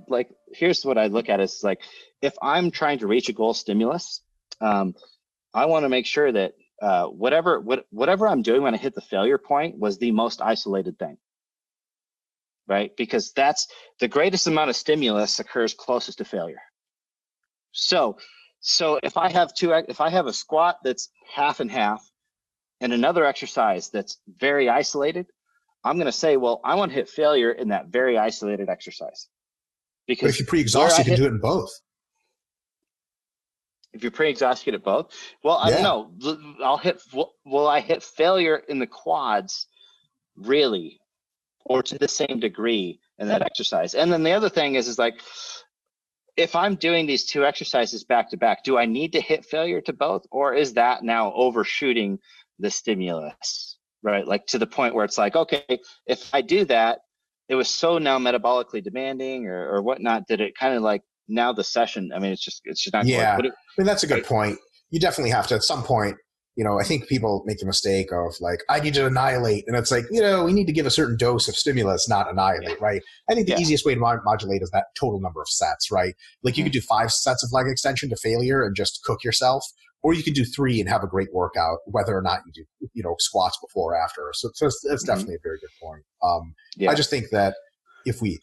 like, here's what I look at is like, if I'm trying to reach a goal stimulus, I want to make sure that whatever I'm doing when I hit the failure point was the most isolated thing, right? Because that's the greatest amount of stimulus occurs closest to failure. So if I have a squat that's half and half and another exercise that's very isolated, I'm going to say, well, I want to hit failure in that very isolated exercise. Because but if you pre-exhaust, you can do it in both. If you're pre-exhausted at both, well, I don't know. Will I hit failure in the quads, really, or to the same degree in that exercise? And then the other thing is like, if I'm doing these two exercises back to back, do I need to hit failure to both, or is that now overshooting the stimulus, right? Like to the point where it's like, okay, if I do that, it was so now metabolically demanding or whatnot, that it kind of like, now the session, I mean, it's just not. Yeah, I mean, that's a good point. You definitely have to, at some point, I think people make the mistake of like, I need to annihilate. And it's like, we need to give a certain dose of stimulus, not annihilate, right? I think the easiest way to modulate is that total number of sets, right? Like you could do 5 sets of leg extension to failure and just cook yourself, or you could do 3 and have a great workout, whether or not you do, squats before or after. So that's definitely a very good point. I just think that if we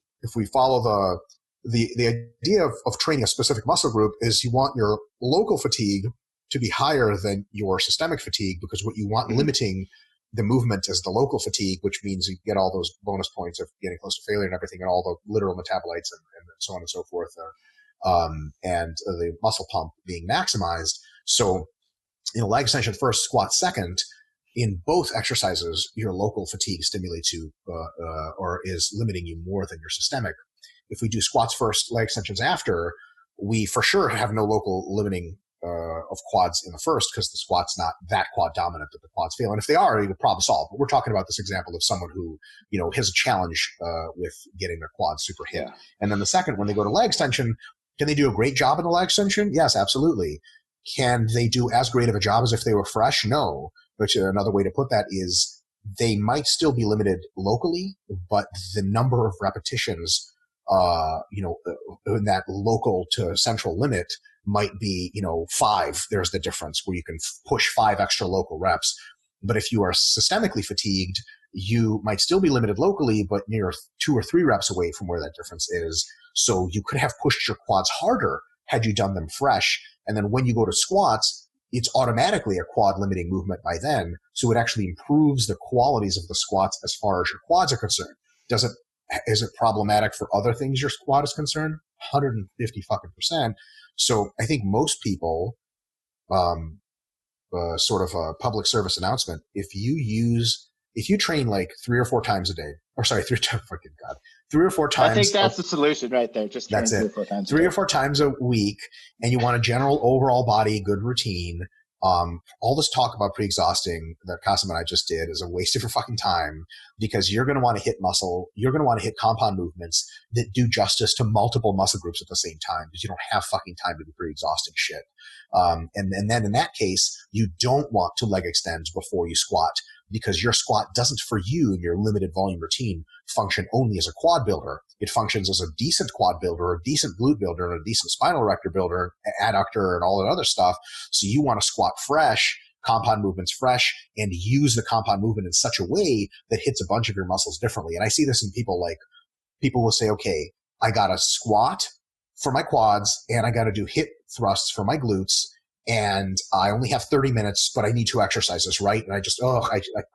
follow the idea of training a specific muscle group is you want your local fatigue to be higher than your systemic fatigue, because what you want limiting the movement is the local fatigue, which means you get all those bonus points of getting close to failure and everything, and all the literal metabolites and so on and so forth, and the muscle pump being maximized. So, leg extension first, squat second. In both exercises, your local fatigue stimulates you or is limiting you more than your systemic. If we do squats first, leg extensions after, we for sure have no local limiting of quads in the first, because the squat's not that quad dominant that the quads fail. And if they are, you can problem solve. But we're talking about this example of someone who, has a challenge with getting their quads super hit. Yeah. And then the second, when they go to leg extension, can they do a great job in the leg extension? Yes, absolutely. Can they do as great of a job as if they were fresh? No. But another way to put that is they might still be limited locally, but the number of repetitions in that local to central limit might be, 5. There's the difference where you can push 5 extra local reps. But if you are systemically fatigued, you might still be limited locally, but near 2 or 3 reps away from where that difference is. So you could have pushed your quads harder had you done them fresh. And then when you go to squats, it's automatically a quad limiting movement by then. So it actually improves the qualities of the squats as far as your quads are concerned. Is it problematic for other things your squat is concerned? 150%. So I think most people, sort of a public service announcement, if you train like 3 or 4 times a day, or sorry, 3 or 4 times. I think that's the solution right there. Just train 3 or 4 times. 3 or 4 times a week, and you want a general overall body good routine. All this talk about pre-exhausting that Kassem and I just did is a waste of your fucking time, because you're going to want to hit muscle. You're going to want to hit compound movements that do justice to multiple muscle groups at the same time, because you don't have fucking time to do pre-exhausting shit. And then in that case, you don't want to leg extend before you squat, because your squat doesn't, for you in your limited volume routine, function only as a quad builder. It functions as a decent quad builder, a decent glute builder, and a decent spinal erector builder, adductor, and all that other stuff. So you want to squat fresh, compound movements fresh, and use the compound movement in such a way that hits a bunch of your muscles differently. And I see this in people will say, okay, I got to squat for my quads and I got to do hip thrusts for my glutes, and I only have 30 minutes, but I need 2 exercises, right? And I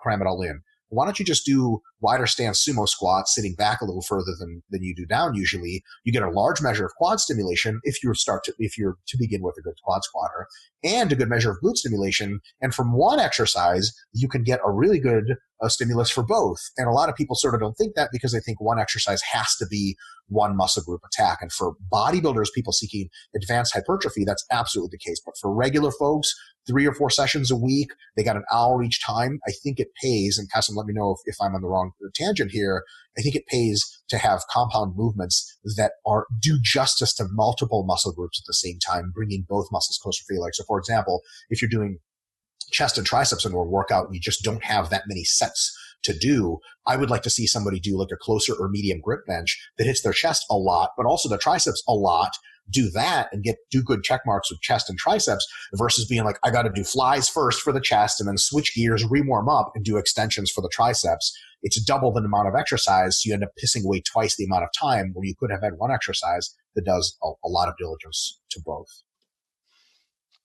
cram it all in. Why don't you just do wider stance sumo squats, sitting back a little further than you do down usually? You get a large measure of quad stimulation if you're to begin with a good quad squatter, and a good measure of glute stimulation. And from one exercise, you can get a really good stimulus for both. And a lot of people sort of don't think that, because they think one exercise has to be one muscle group attack. And for bodybuilders, people seeking advanced hypertrophy, that's absolutely the case. But for regular folks, 3 or 4 sessions a week, they got an hour each time. I think it pays, and Kassem, let me know if I'm on the wrong tangent here. I think it pays to have compound movements that do justice to multiple muscle groups at the same time, bringing both muscles closer to failure. So for example, if you're doing chest and triceps in one workout, and you just don't have that many sets to do. I would like to see somebody do like a closer or medium grip bench that hits their chest a lot, but also their triceps a lot. Do that and do good check marks with chest and triceps versus being like, I got to do flies first for the chest and then switch gears, re-warm up and do extensions for the triceps. It's double the amount of exercise. So you end up pissing away twice the amount of time where you could have had one exercise that does a lot of diligence to both.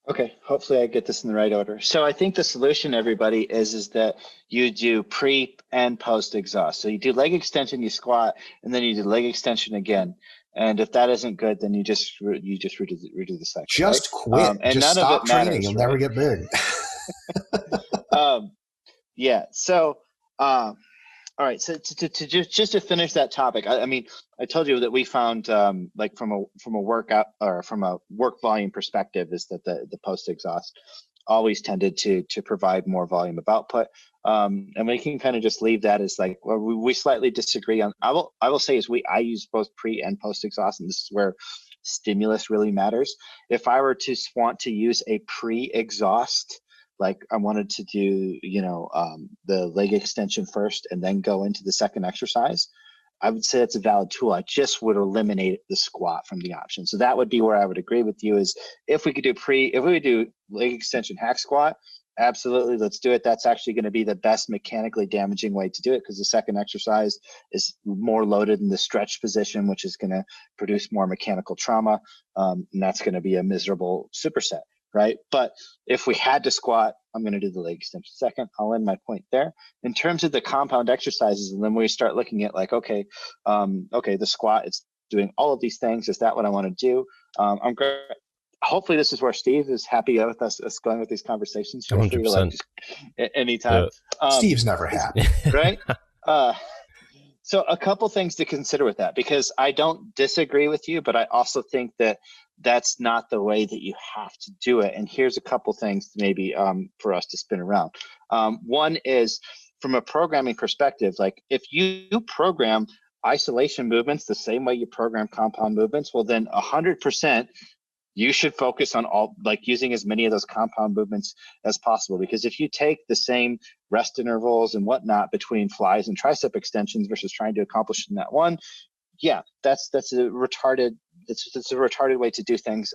Okay, hopefully I get this in the right order. So I think the solution, everybody, is that you do pre and post exhaust. So you do leg extension, you squat, and then you do leg extension again. And if that isn't good, then you just redo the cycle. Just right? quit. And just none stop of it training. matters, You'll right? never get big. Yeah. So, all right. So just to finish that topic, I mean, I told you that we found like from a workout or from a work volume perspective is that the post exhaust always tended to provide more volume of output. And we can kind of just leave that as like, well, we slightly disagree on. I will say is I use both pre and post exhaust, and this is where stimulus really matters. If I were to want to use a pre exhaust, like I wanted to do, the leg extension first and then go into the second exercise, I would say that's a valid tool. I just would eliminate the squat from the option. So that would be where I would agree with you is if we could do leg extension hack squat, absolutely, let's do it. That's actually going to be the best mechanically damaging way to do it because the second exercise is more loaded in the stretch position, which is going to produce more mechanical trauma. And that's going to be a miserable superset. Right. But if we had to squat, I'm going to do the leg extension second. I'll end my point there. In terms of the compound exercises, and then we start looking at like, okay, the squat, it's doing all of these things. Is that what I want to do? I'm great. Hopefully this is where Steve is happy with us going with these conversations. Feel 100%. free to like anytime. Steve's never happy. Right. So a couple things to consider with that, because I don't disagree with you, but I also think that that's not the way that you have to do it. And here's a couple things maybe for us to spin around. One is from a programming perspective, like if you program isolation movements the same way you program compound movements, well then 100% you should focus on using as many of those compound movements as possible. Because if you take the same rest intervals and whatnot between flies and tricep extensions versus trying to accomplish in that one, yeah, that's a retarded way to do things.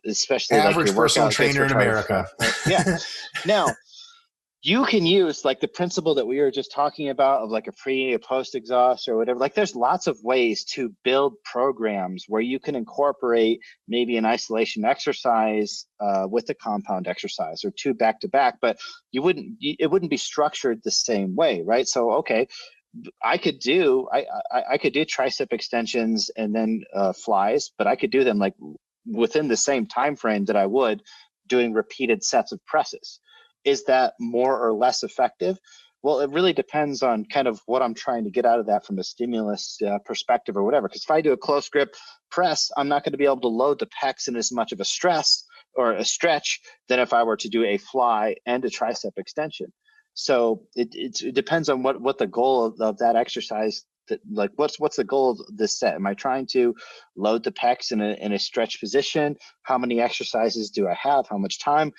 Especially average like your personal workout trainer in America. Right? Yeah. Now, you can use like the principle that we were just talking about of like a pre, a post exhaust or whatever. Like there's lots of ways to build programs where you can incorporate maybe an isolation exercise with a compound exercise or two back to back, but it wouldn't be structured the same way, right? So, okay, I could do tricep extensions and then flies, but I could do them like within the same time frame that I would doing repeated sets of presses. Is that more or less effective? Well, it really depends on kind of what I'm trying to get out of that from a stimulus perspective or whatever. Because if I do a close grip press, I'm not going to be able to load the pecs in as much of a stress or a stretch than if I were to do a fly and a tricep extension. So it depends on what the goal of that exercise. Like what's the goal of this set? Am I trying to load the pecs in a stretch position? How many exercises do I have? How much time?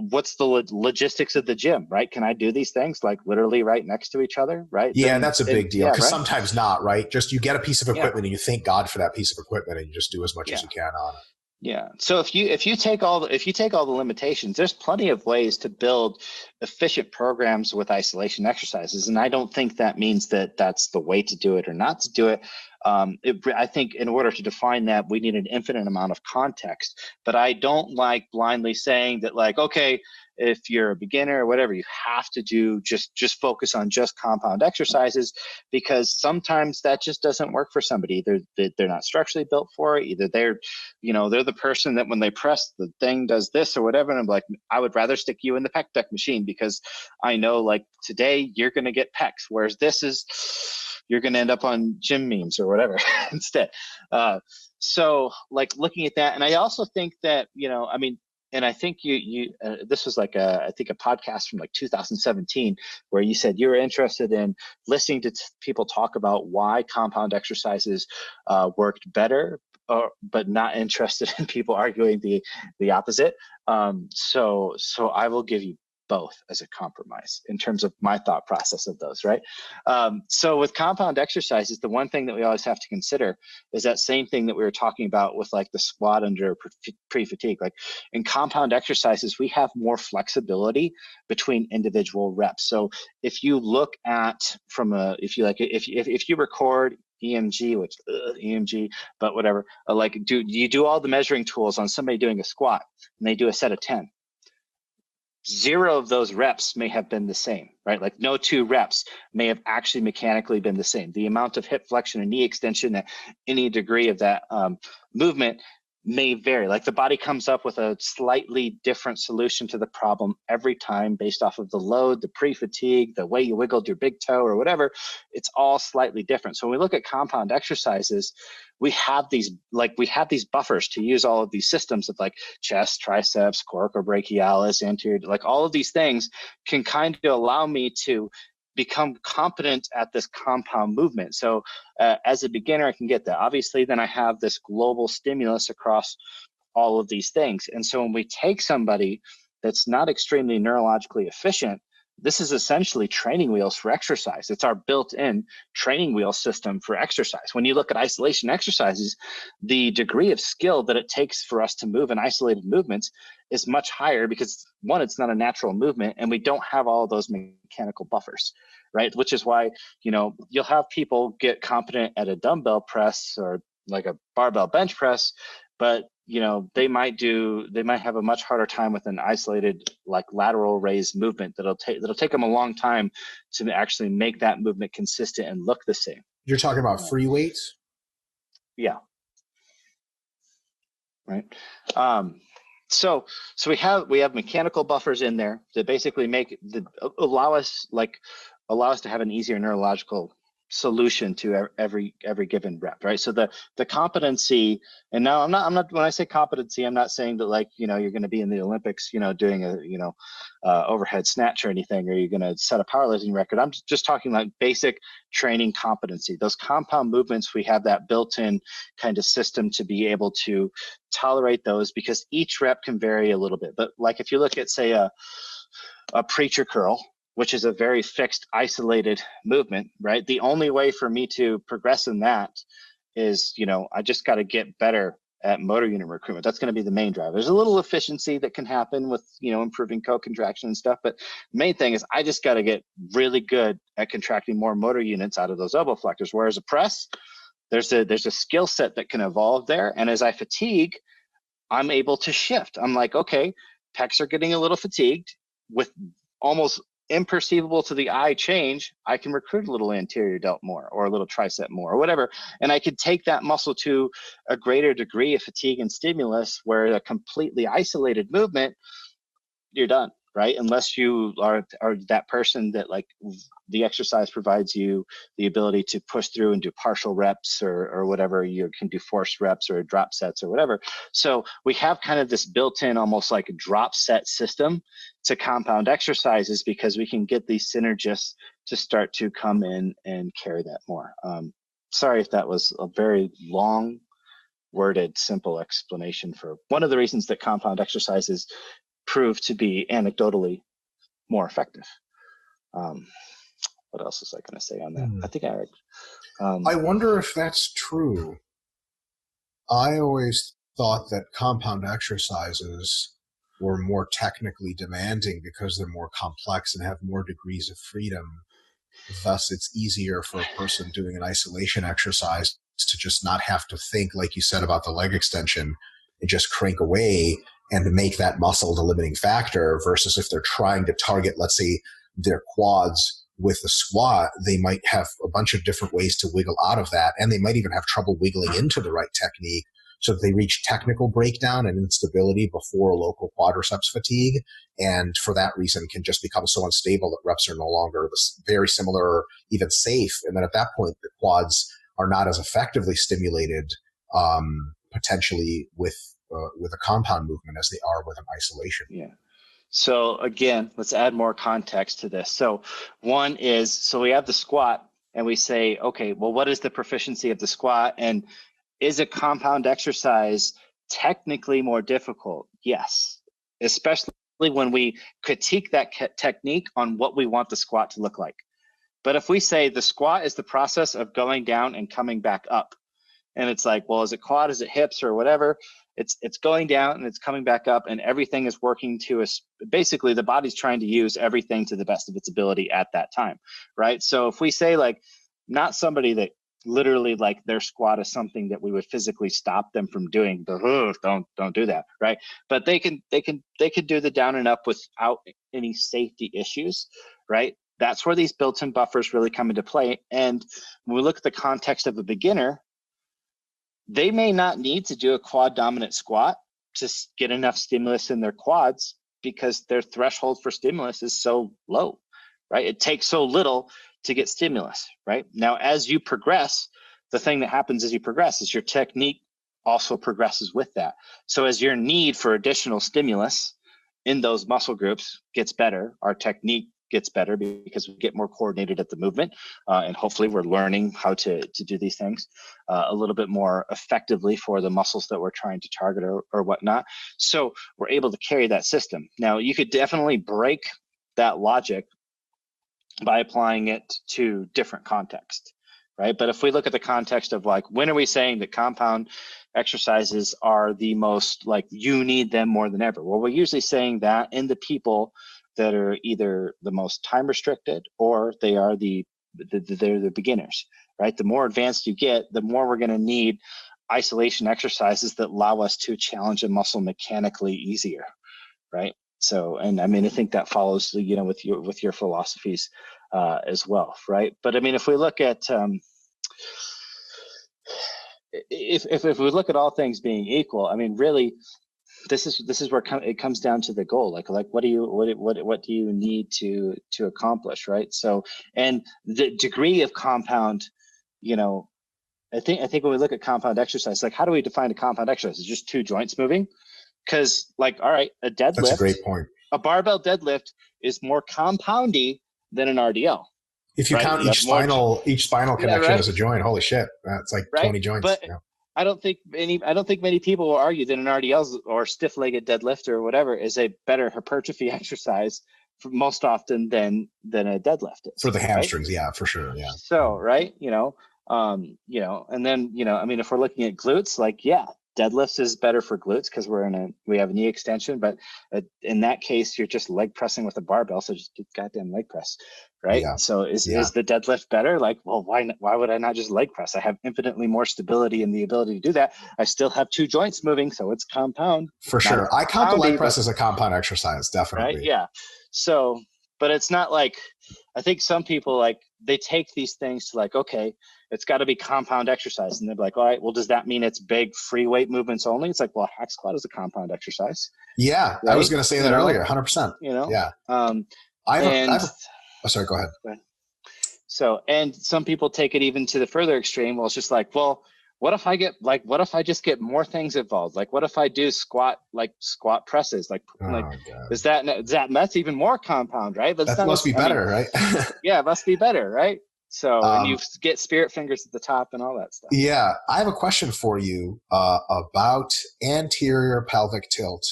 What's the logistics of the gym, right? Can I do these things like literally right next to each other, right? Yeah, that's a big deal because right? sometimes not, right? Just you get a piece of equipment and you thank God for that piece of equipment and you just do as much as you can on it. Yeah. So if you take all the limitations, there's plenty of ways to build efficient programs with isolation exercises, and I don't think that means that that's the way to do it or not to do it. I think in order to define that, we need an infinite amount of context. But I don't like blindly saying that, like, okay, if you're a beginner or whatever, you have to do just focus on just compound exercises, because sometimes that just doesn't work for somebody. Either they're not structurally built for it, either they're the person that when they press the thing does this or whatever. And I'm like, I would rather stick you in the pec deck machine because I know like today you're going to get pecs, whereas this is you're going to end up on gym memes or whatever instead. So like looking at that, and I also think that, and I think this was like I think a podcast from like 2017 where you said you were interested in listening to people talk about why compound exercises worked better, but not interested in people arguing the opposite. So I will give you both as a compromise in terms of my thought process of those, right? So with compound exercises, the one thing that we always have to consider is that same thing that we were talking about with like the squat under pre-fatigue. Like in compound exercises, we have more flexibility between individual reps. So if you look at if you record EMG, which EMG, but whatever, like you do all the measuring tools on somebody doing a squat and they do a set of 10. 0 of those reps may have been the same, right? Like no 2 reps may have actually mechanically been the same. The amount of hip flexion and knee extension at any degree of that movement may vary. Like the body comes up with a slightly different solution to the problem every time based off of the load, the pre-fatigue, the way you wiggled your big toe or whatever. It's all slightly different. So when we look at compound exercises, we have these buffers to use all of these systems of like chest, triceps, coracobrachialis, anterior, like all of these things can kind of allow me to become competent at this compound movement. So as a beginner, I can get that. Obviously, then I have this global stimulus across all of these things. And so when we take somebody that's not extremely neurologically efficient, this is essentially training wheels for exercise. It's our built-in training wheel system for exercise. When you look at isolation exercises, the degree of skill that it takes for us to move in isolated movements is much higher because, one, it's not a natural movement, and we don't have all of those mechanical buffers, right? Which is why, you'll have people get competent at a dumbbell press or like a barbell bench press, but they might have a much harder time with an isolated like lateral raise movement that'll take them a long time to actually make that movement consistent and look the same. You're talking about free weights? Yeah. Right. So we have mechanical buffers in there that basically allow us to have an easier neurological solution to every given rep, right? So the competency, and now I'm not when I say competency, I'm not saying that you're going to be in the Olympics, doing a overhead snatch or anything, or you're going to set a powerlifting record. I'm just talking like basic training competency. Those compound movements, we have that built-in kind of system to be able to tolerate those because each rep can vary a little bit. But like if you look at say a preacher curl, which is a very fixed, isolated movement, right? The only way for me to progress in that is, I just got to get better at motor unit recruitment. That's going to be the main driver. There's a little efficiency that can happen with, improving co-contraction and stuff. But the main thing is I just got to get really good at contracting more motor units out of those elbow flexors. Whereas a press, there's a skill set that can evolve there. And as I fatigue, I'm able to shift. I'm like, okay, pecs are getting a little fatigued with almost imperceivable to the eye change. I can recruit a little anterior delt more or a little tricep more or whatever. And I could take that muscle to a greater degree of fatigue and stimulus where a completely isolated movement, you're done, right? Unless you are that person that the exercise provides you the ability to push through and do partial reps or whatever. You can do forced reps or drop sets or whatever. So we have kind of this built-in almost like a drop set system to compound exercises because we can get these synergists to start to come in and carry that more. Sorry if that was a very long worded, simple explanation for one of the reasons that compound exercises prove to be anecdotally more effective. What else was I going to say on that? I think I wonder if that's true. I always thought that compound exercises were more technically demanding because they're more complex and have more degrees of freedom. Thus, it's easier for a person doing an isolation exercise to just not have to think, like you said about the leg extension, and just crank away and to make that muscle the limiting factor versus if they're trying to target, let's say, their quads with the squat, they might have a bunch of different ways to wiggle out of that. And they might even have trouble wiggling into the right technique so that they reach technical breakdown and instability before local quadriceps fatigue. And for that reason can just become so unstable that reps are no longer very similar or even safe. And then at that point, the quads are not as effectively stimulated, potentially with a compound movement as they are with an isolation. Yeah. So again, let's add more context to this. So one is, so we have the squat and we say, okay, well, what is the proficiency of the squat? And is a compound exercise technically more difficult? Yes, especially when we critique that technique on what we want the squat to look like. But if we say the squat is the process of going down and coming back up, and it's like, well, is it quad, is it hips or whatever? It's going down and it's coming back up, and everything is working to basically the body's trying to use everything to the best of its ability at that time, right? So if we say like, not somebody that literally like their squat is something that we would physically stop them from doing, don't do that, right? But they can do the down and up without any safety issues, right? That's where these built-in buffers really come into play. And when we look at the context of a beginner, they may not need to do a quad dominant squat to get enough stimulus in their quads because their threshold for stimulus is so low, right? It takes so little to get stimulus, right? Now, as you progress, the thing that happens as you progress is your technique also progresses with that. So as your need for additional stimulus in those muscle groups gets better, our technique gets better because we get more coordinated at the movement, and hopefully we're learning how to do these things a little bit more effectively for the muscles that we're trying to target or whatnot. So we're able to carry that system. Now, you could definitely break that logic by applying it to different contexts, right? But if we look at the context of like, when are we saying that compound exercises are the most, like, you need them more than ever? Well, we're usually saying that in the people that are either the most time restricted or they are they're the beginners, right? The more advanced you get, the more we're going to need isolation exercises that allow us to challenge a muscle mechanically easier, right? So, and I mean, I think that follows, you know, with your philosophies as well, right? But I mean, if we look at if we look at all things being equal, I mean, really, this is where it comes down to the goal. Like what do you need to accomplish, right? So, and the degree of compound, you know, I think when we look at compound exercise, like, how do we define a compound exercise? It's just two joints moving. Because, like, all right, a deadlift, that's a great point. A barbell deadlift is more compoundy than an RDL. If you count each spinal connection as a joint, holy shit, that's like 20 joints. But I don't think many people will argue that an RDL or stiff-legged deadlift or whatever is a better hypertrophy exercise most often than a deadlift is, for the hamstrings, right? Yeah, for sure, yeah. So, right, you know, and then, you know, I mean, if we're looking at glutes, like, yeah, deadlifts is better for glutes because we have a knee extension, but in that case, you're just leg pressing with a barbell, so just do goddamn leg press, right? Yeah. So is the deadlift better? Like, well, why would I not just leg press? I have infinitely more stability and the ability to do that. I still have two joints moving, so it's compound. For sure. I count the leg press as a compound exercise, definitely. Right? Yeah. So, but it's not like, I think some people, like, they take these things to like, okay, it's got to be compound exercise. And they're like, all right, well, does that mean it's big free weight movements only? It's like, well, hack squat is a compound exercise. Yeah, right? I was going to say that earlier, 100%. You know? Yeah. Sorry, go ahead. So, and some people take it even to the further extreme. Well, it's just like, well, what if I just get more things involved? Like, what if I do squat presses? That's even more compound, right? But that must be better, right? Yeah, it must be better, right? So, and you get spirit fingers at the top and all that stuff. Yeah. I have a question for you about anterior pelvic tilt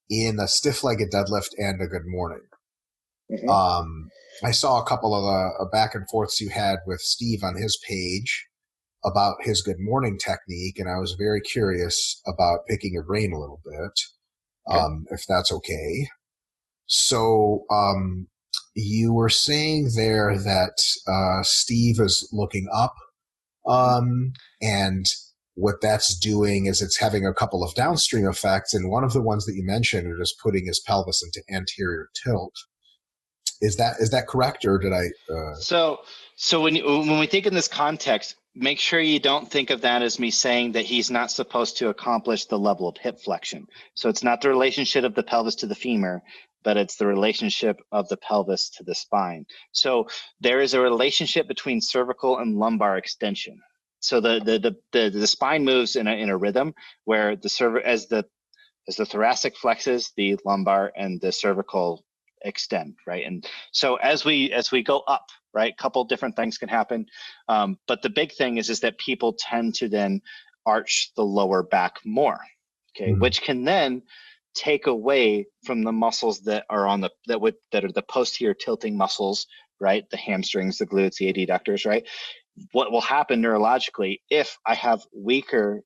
in a stiff-legged deadlift and a good morning. Mm-hmm. I saw a couple of back and forths you had with Steve on his page about his good morning technique, and I was very curious about picking your brain a little bit, if that's okay. So, you were saying there that Steve is looking up, and what that's doing is it's having a couple of downstream effects, and one of the ones that you mentioned is putting his pelvis into anterior tilt. Is that correct, or did I? So when we think in this context, make sure you don't think of that as me saying that he's not supposed to accomplish the level of hip flexion. So it's not the relationship of the pelvis to the femur, but it's the relationship of the pelvis to the spine. So there is a relationship between cervical and lumbar extension. So the spine moves in a rhythm where as the thoracic flexes, the lumbar and the cervical extend, right? And so as we go up, right, a couple different things can happen, but the big thing is that people tend to then arch the lower back more, okay, which can then take away from the muscles that are on the that are the posterior tilting muscles, right? The hamstrings, the glutes, the adductors, right? What will happen neurologically if I have weaker,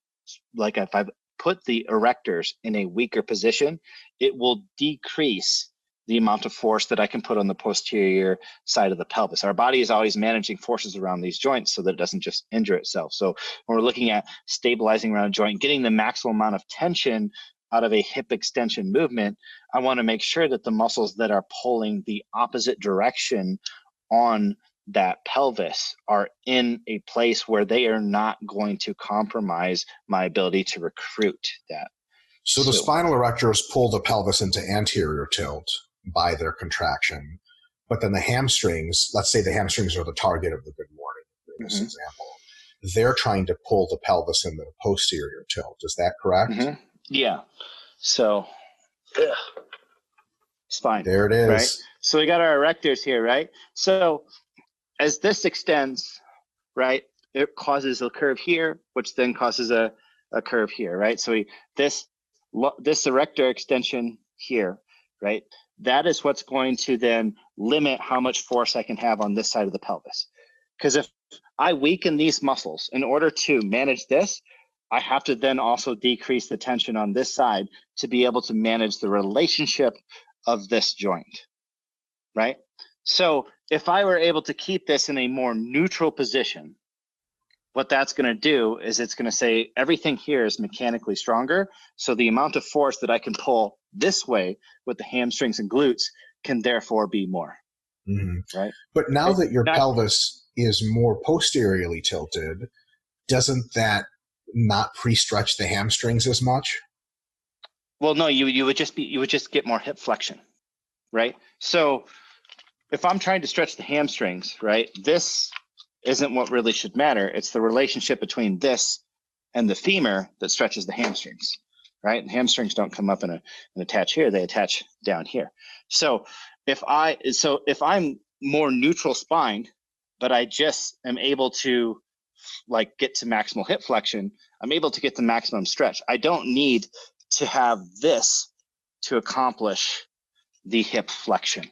like if I put the erectors in a weaker position, it will decrease the amount of force that I can put on the posterior side of the pelvis. Our body is always managing forces around these joints so that it doesn't just injure itself. So when we're looking at stabilizing around a joint, getting the maximum amount of tension out of a hip extension movement, I want to make sure that the muscles that are pulling the opposite direction on that pelvis are in a place where they are not going to compromise my ability to recruit that. So the spinal erectors pull the pelvis into anterior tilt by their contraction, but then the hamstrings, let's say the hamstrings are the target of the good morning in this example, they're trying to pull the pelvis into the posterior tilt. Is that correct? Yeah. So spine. There it is. Right? So we got our erectors here, right? So as this extends, right, it causes a curve here, which then causes a curve here, right? So this erector extension here, right, that is what's going to then limit how much force I can have on this side of the pelvis. Because if I weaken these muscles in order to manage this, I have to then also decrease the tension on this side to be able to manage the relationship of this joint, right? So if I were able to keep this in a more neutral position, what that's going to do is it's going to say everything here is mechanically stronger. So the amount of force that I can pull this way with the hamstrings and glutes can therefore be more. Right. But now that your pelvis is more posteriorly tilted, doesn't that not pre-stretch the hamstrings as much? Well, no, you would just get more hip flexion, right? So if I'm trying to stretch the hamstrings, right, this isn't what really should matter. It's the relationship between this and the femur that stretches the hamstrings, right? The hamstrings don't come up and attach here; they attach down here. So if I'm more neutral spined, but I just am able to like get to maximal hip flexion, I'm able to get the maximum stretch. I don't need to have this to accomplish the hip flexion.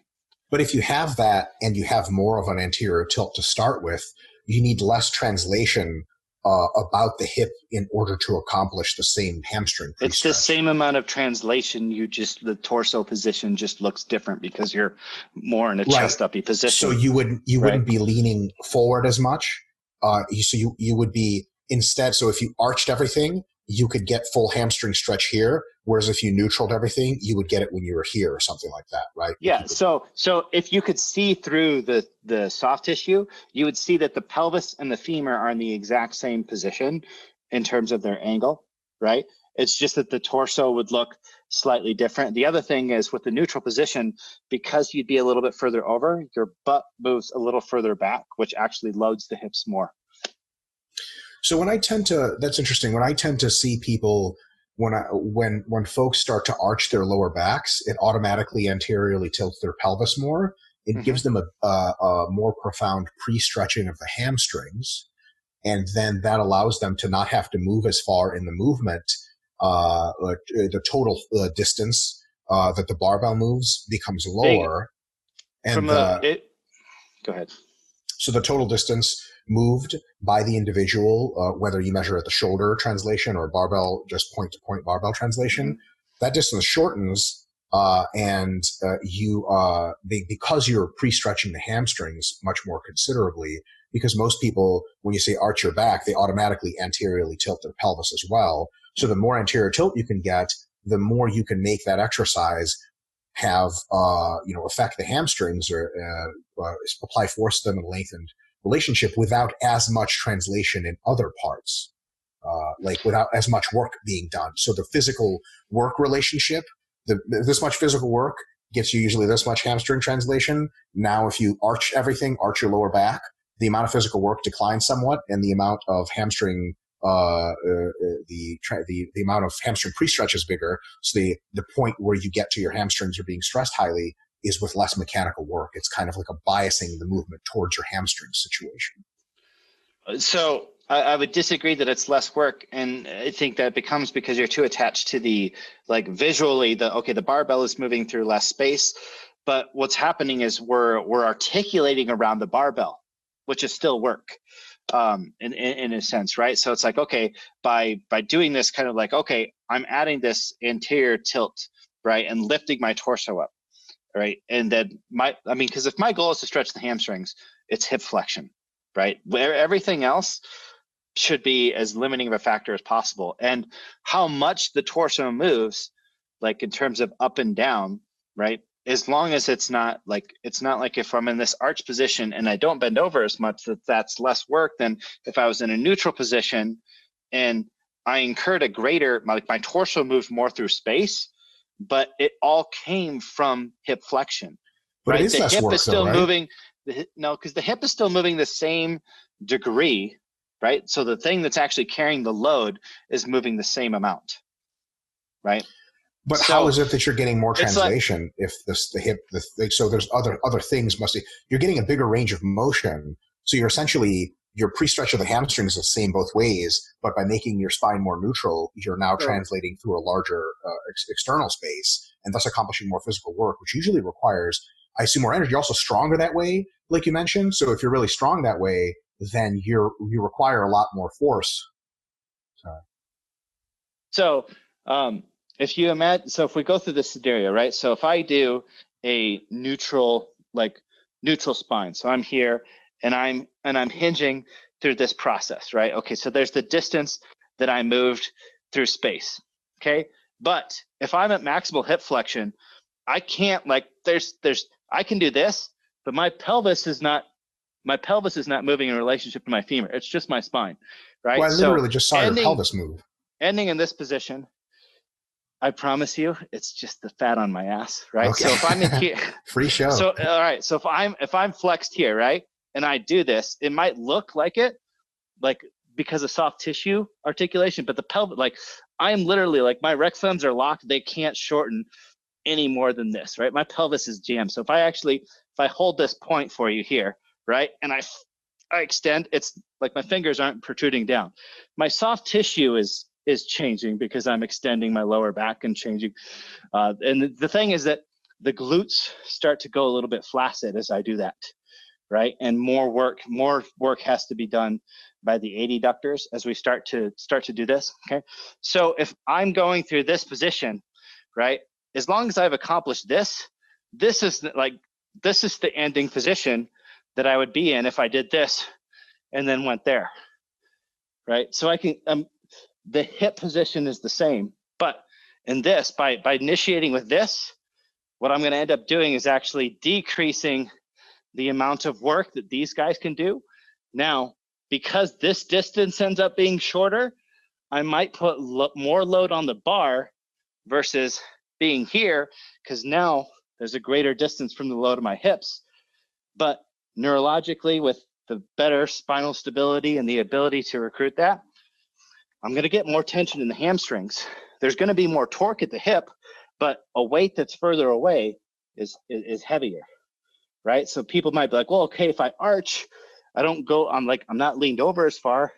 But if you have that and you have more of an anterior tilt to start with, you need less translation about the hip in order to accomplish the same hamstring pre-stretch. It's the same amount of translation. The torso position just looks different because you're more in a chest-uppy position. So you wouldn't be leaning forward as much. So you would be instead. So if you arched everything, you could get full hamstring stretch here. Whereas if you neutraled everything, you would get it when you were here or something like that, right? Yeah. So if you could see through the soft tissue, you would see that the pelvis and the femur are in the exact same position in terms of their angle, right? It's just that the torso would look slightly different. The other thing is with the neutral position, because you'd be a little bit further over, your butt moves a little further back, which actually loads the hips more. So that's interesting. When I tend to see people, when folks start to arch their lower backs, it automatically anteriorly tilts their pelvis more. It gives them a more profound pre-stretching of the hamstrings. And then that allows them to not have to move as far in the movement. The total distance that the barbell moves becomes lower. Go ahead. So the total distance moved by the individual, whether you measure at the shoulder translation or barbell, just point-to-point barbell translation, that distance shortens, because you're pre-stretching the hamstrings much more considerably, because most people, when you say arch your back, they automatically anteriorly tilt their pelvis as well. So the more anterior tilt you can get, the more you can make that exercise have, affect the hamstrings or apply force to them and lengthened relationship without as much translation in other parts, without as much work being done. So the physical work relationship, this much physical work gets you usually this much hamstring translation. Now, if you arch everything, arch your lower back, the amount of physical work declines somewhat, and the amount of hamstring, the amount of hamstring pre-stretch is bigger. So the point where you get to your hamstrings are being stressed highly is with less mechanical work. It's kind of like a biasing the movement towards your hamstring situation. So I would disagree that it's less work, and I think that becomes because you're too attached to the, like, visually, the barbell is moving through less space, but what's happening is we're articulating around the barbell, which is still work, in a sense, right? So it's like, okay, by doing this kind of like, okay, I'm adding this anterior tilt, right, and lifting my torso up, right, and then because if my goal is to stretch the hamstrings, it's hip flexion, right? Where everything else should be as limiting of a factor as possible. And how much the torso moves, like in terms of up and down, right? As long as it's not like if I'm in this arch position and I don't bend over as much, that's less work than if I was in a neutral position and I incurred a greater, like my torso moved more through space, but it all came from hip flexion, but right? It is the less hip work, is still though, right? moving. No, because the hip is still moving the same degree, right? So the thing that's actually carrying the load is moving the same amount, right? But So how is it that you're getting more it's like, translation if so there's other things you're getting a bigger range of motion. So you're essentially, your pre-stretch of the hamstrings is the same both ways, but by making your spine more neutral, you're now translating through a larger external space and thus accomplishing more physical work, which usually requires, I assume, more energy. You're also stronger that way, like you mentioned. So if you're really strong that way, then you require a lot more force. So if you imagine, so if we go through this scenario, right? So if I do a neutral spine, so I'm here and I'm hinging through this process, right? Okay, so there's the distance that I moved through space, okay? But if I'm at maximal hip flexion, I can't, like, I can do this, but my pelvis is not moving in relationship to my femur. It's just my spine, right? Well, I literally just saw your pelvis move. Ending in this position, I promise you, it's just the fat on my ass, right? Okay. So if I'm in here, free show. So all right, so if I'm flexed here, right, and I do this, it might look like it, like, because of soft tissue articulation, but the pelvic, like, I'm literally, like, my rec thumbs are locked; they can't shorten any more than this, right? My pelvis is jammed. So if I hold this point for you here, right, and I extend, it's like my fingers aren't protruding down. My soft tissue is changing because I'm extending my lower back and changing. And the thing is that the glutes start to go a little bit flaccid as I do that, right? And more work has to be done by the adductors as we start to do this, okay? So if I'm going through this position, right, as long as I've accomplished this is the ending position that I would be in if I did this and then went there, right? So I can, the hip position is the same, but in this, by initiating with this, what I'm going to end up doing is actually decreasing the amount of work that these guys can do. Now, because this distance ends up being shorter, I might put more load on the bar versus being here, because now there's a greater distance from the load of my hips. But neurologically, with the better spinal stability and the ability to recruit that, I'm going to get more tension in the hamstrings. There's going to be more torque at the hip, but a weight that's further away is heavier, right? So people might be like, well, okay, if I arch, I don't go, I'm not leaned over as far.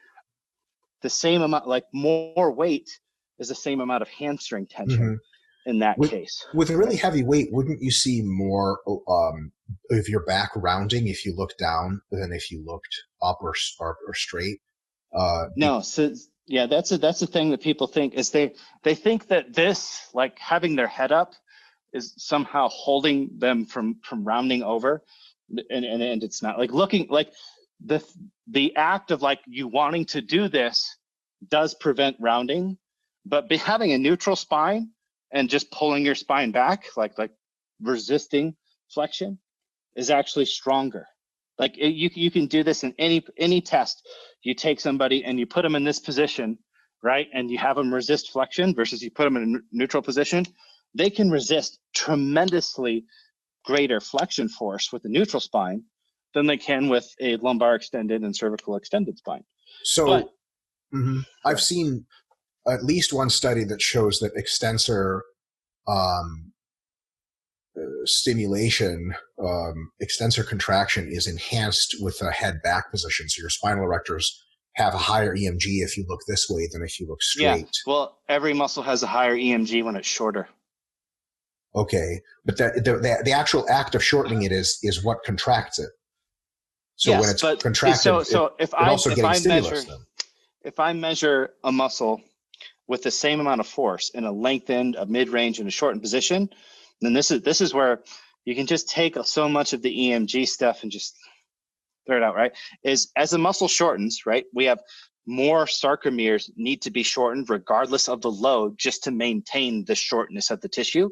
The same amount, like, more weight is the same amount of hamstring tension in that case. With a really heavy weight, wouldn't you see more of your back rounding if you looked down than if you looked up or straight? No, so yeah, that's the thing that people think is they think that this, like, having their head up is somehow holding them from rounding over, and it's not. Like, looking, like, the act of, like, you wanting to do this does prevent rounding, but having a neutral spine and just pulling your spine back, like resisting flexion, is actually stronger. Like, you can do this in any test. You take somebody and you put them in this position, right, and you have them resist flexion versus you put them in a neutral position. They can resist tremendously greater flexion force with the neutral spine than they can with a lumbar extended and cervical extended spine. So I've seen at least one study that shows that extensor stimulation, extensor contraction is enhanced with a head back position. So your spinal erectors have a higher EMG if you look this way than if you look straight. Yeah. Well, every muscle has a higher EMG when it's shorter. Okay, but the actual act of shortening it is what contracts it. So when it's contracted, it also getting stimulus then. If I measure a muscle with the same amount of force in a lengthened, a mid-range, and a shortened position, then this is where you can just take so much of the EMG stuff and just throw it out, right? Is as the muscle shortens, right, we have more sarcomeres need to be shortened regardless of the load just to maintain the shortness of the tissue,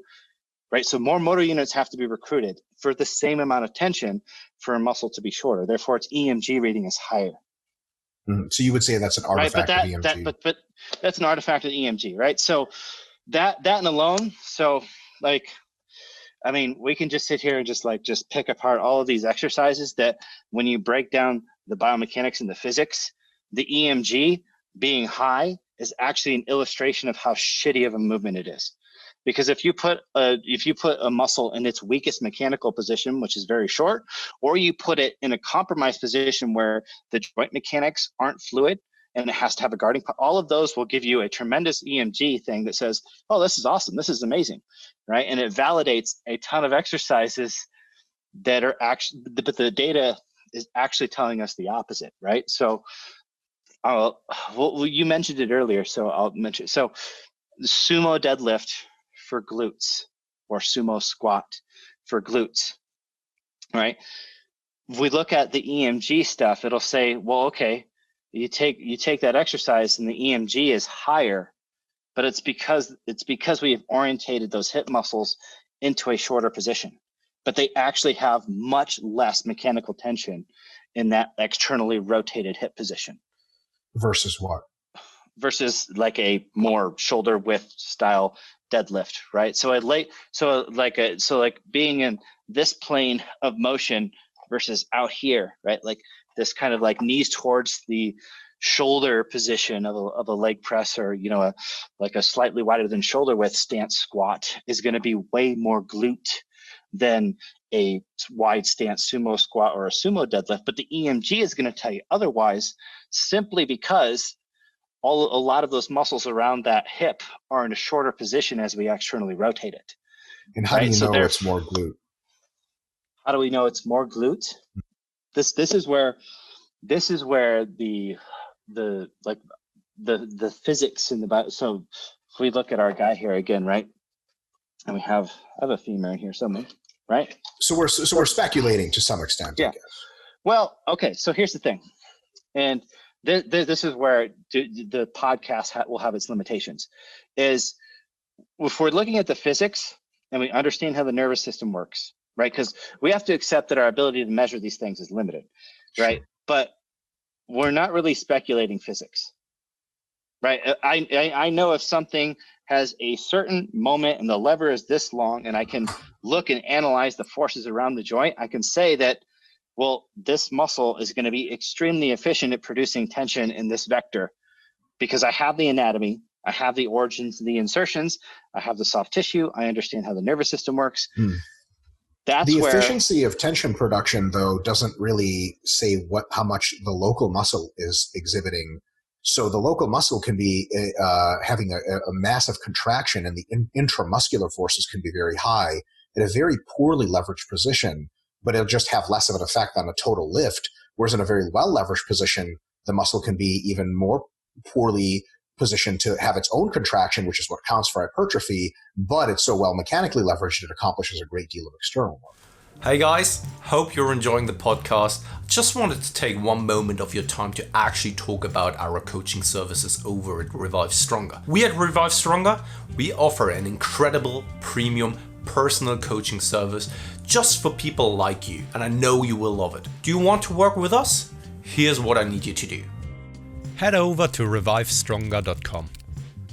right? So more motor units have to be recruited for the same amount of tension for a muscle to be shorter. Therefore, its EMG rating is higher. So you would say that's an artifact of EMG. But that's an artifact of EMG, right? So that and alone, so like, I mean, we can just sit here and just pick apart all of these exercises that when you break down the biomechanics and the physics, the EMG being high is actually an illustration of how shitty of a movement it is. Because if you put a muscle in its weakest mechanical position, which is very short, or you put it in a compromised position where the joint mechanics aren't fluid and it has to have a guarding, all of those will give you a tremendous EMG thing that says, oh, this is awesome, this is amazing, right? And it validates a ton of exercises that are actually, but the data is actually telling us the opposite, right? So, well, you mentioned it earlier, so I'll mention it. So, sumo deadlift for glutes or sumo squat for glutes, right? If we look at the EMG stuff, it'll say, well, okay, you take that exercise and the EMG is higher, but it's because we have orientated those hip muscles into a shorter position, but they actually have much less mechanical tension in that externally rotated hip position. Versus what? Versus like a more shoulder width style deadlift, right? So like being in this plane of motion versus out here, right? Like this kind of like knees towards the shoulder position of a leg press, or like a slightly wider than shoulder width stance squat is going to be way more glute than a wide stance sumo squat or a sumo deadlift. But the EMG is going to tell you otherwise, simply because a lot of those muscles around that hip are in a shorter position as we externally rotate it. And how do you know it's more glute? How do we know it's more glute? This is where the physics in the so if we look at our guy here again, right? And I have a femur in here somewhere, right? So we're speculating to some extent, yeah. I guess. Well, okay, so here's the thing. And this is where the podcast will have its limitations, is if we're looking at the physics and we understand how the nervous system works, right? Because we have to accept that our ability to measure these things is limited, right? Sure. But we're not really speculating physics, right? I know if something has a certain moment and the lever is this long and I can look and analyze the forces around the joint, I can say that, well, this muscle is going to be extremely efficient at producing tension in this vector because I have the anatomy, I have the origins of the insertions, I have the soft tissue, I understand how the nervous system works. That's the where efficiency of tension production, though, doesn't really say how much the local muscle is exhibiting. So the local muscle can be having a massive contraction, and the intramuscular forces can be very high at a very poorly leveraged position, but it'll just have less of an effect on a total lift. Whereas in a very well-leveraged position, the muscle can be even more poorly positioned to have its own contraction, which is what counts for hypertrophy, but it's so well mechanically leveraged it accomplishes a great deal of external work. Hey guys, hope you're enjoying the podcast. Just wanted to take one moment of your time to actually talk about our coaching services over at Revive Stronger. We at Revive Stronger, we offer an incredible premium personal coaching service just for people like you, and I know you will love it. Do you want to work with us? Here's what I need you to do. Head over to revivestronger.com.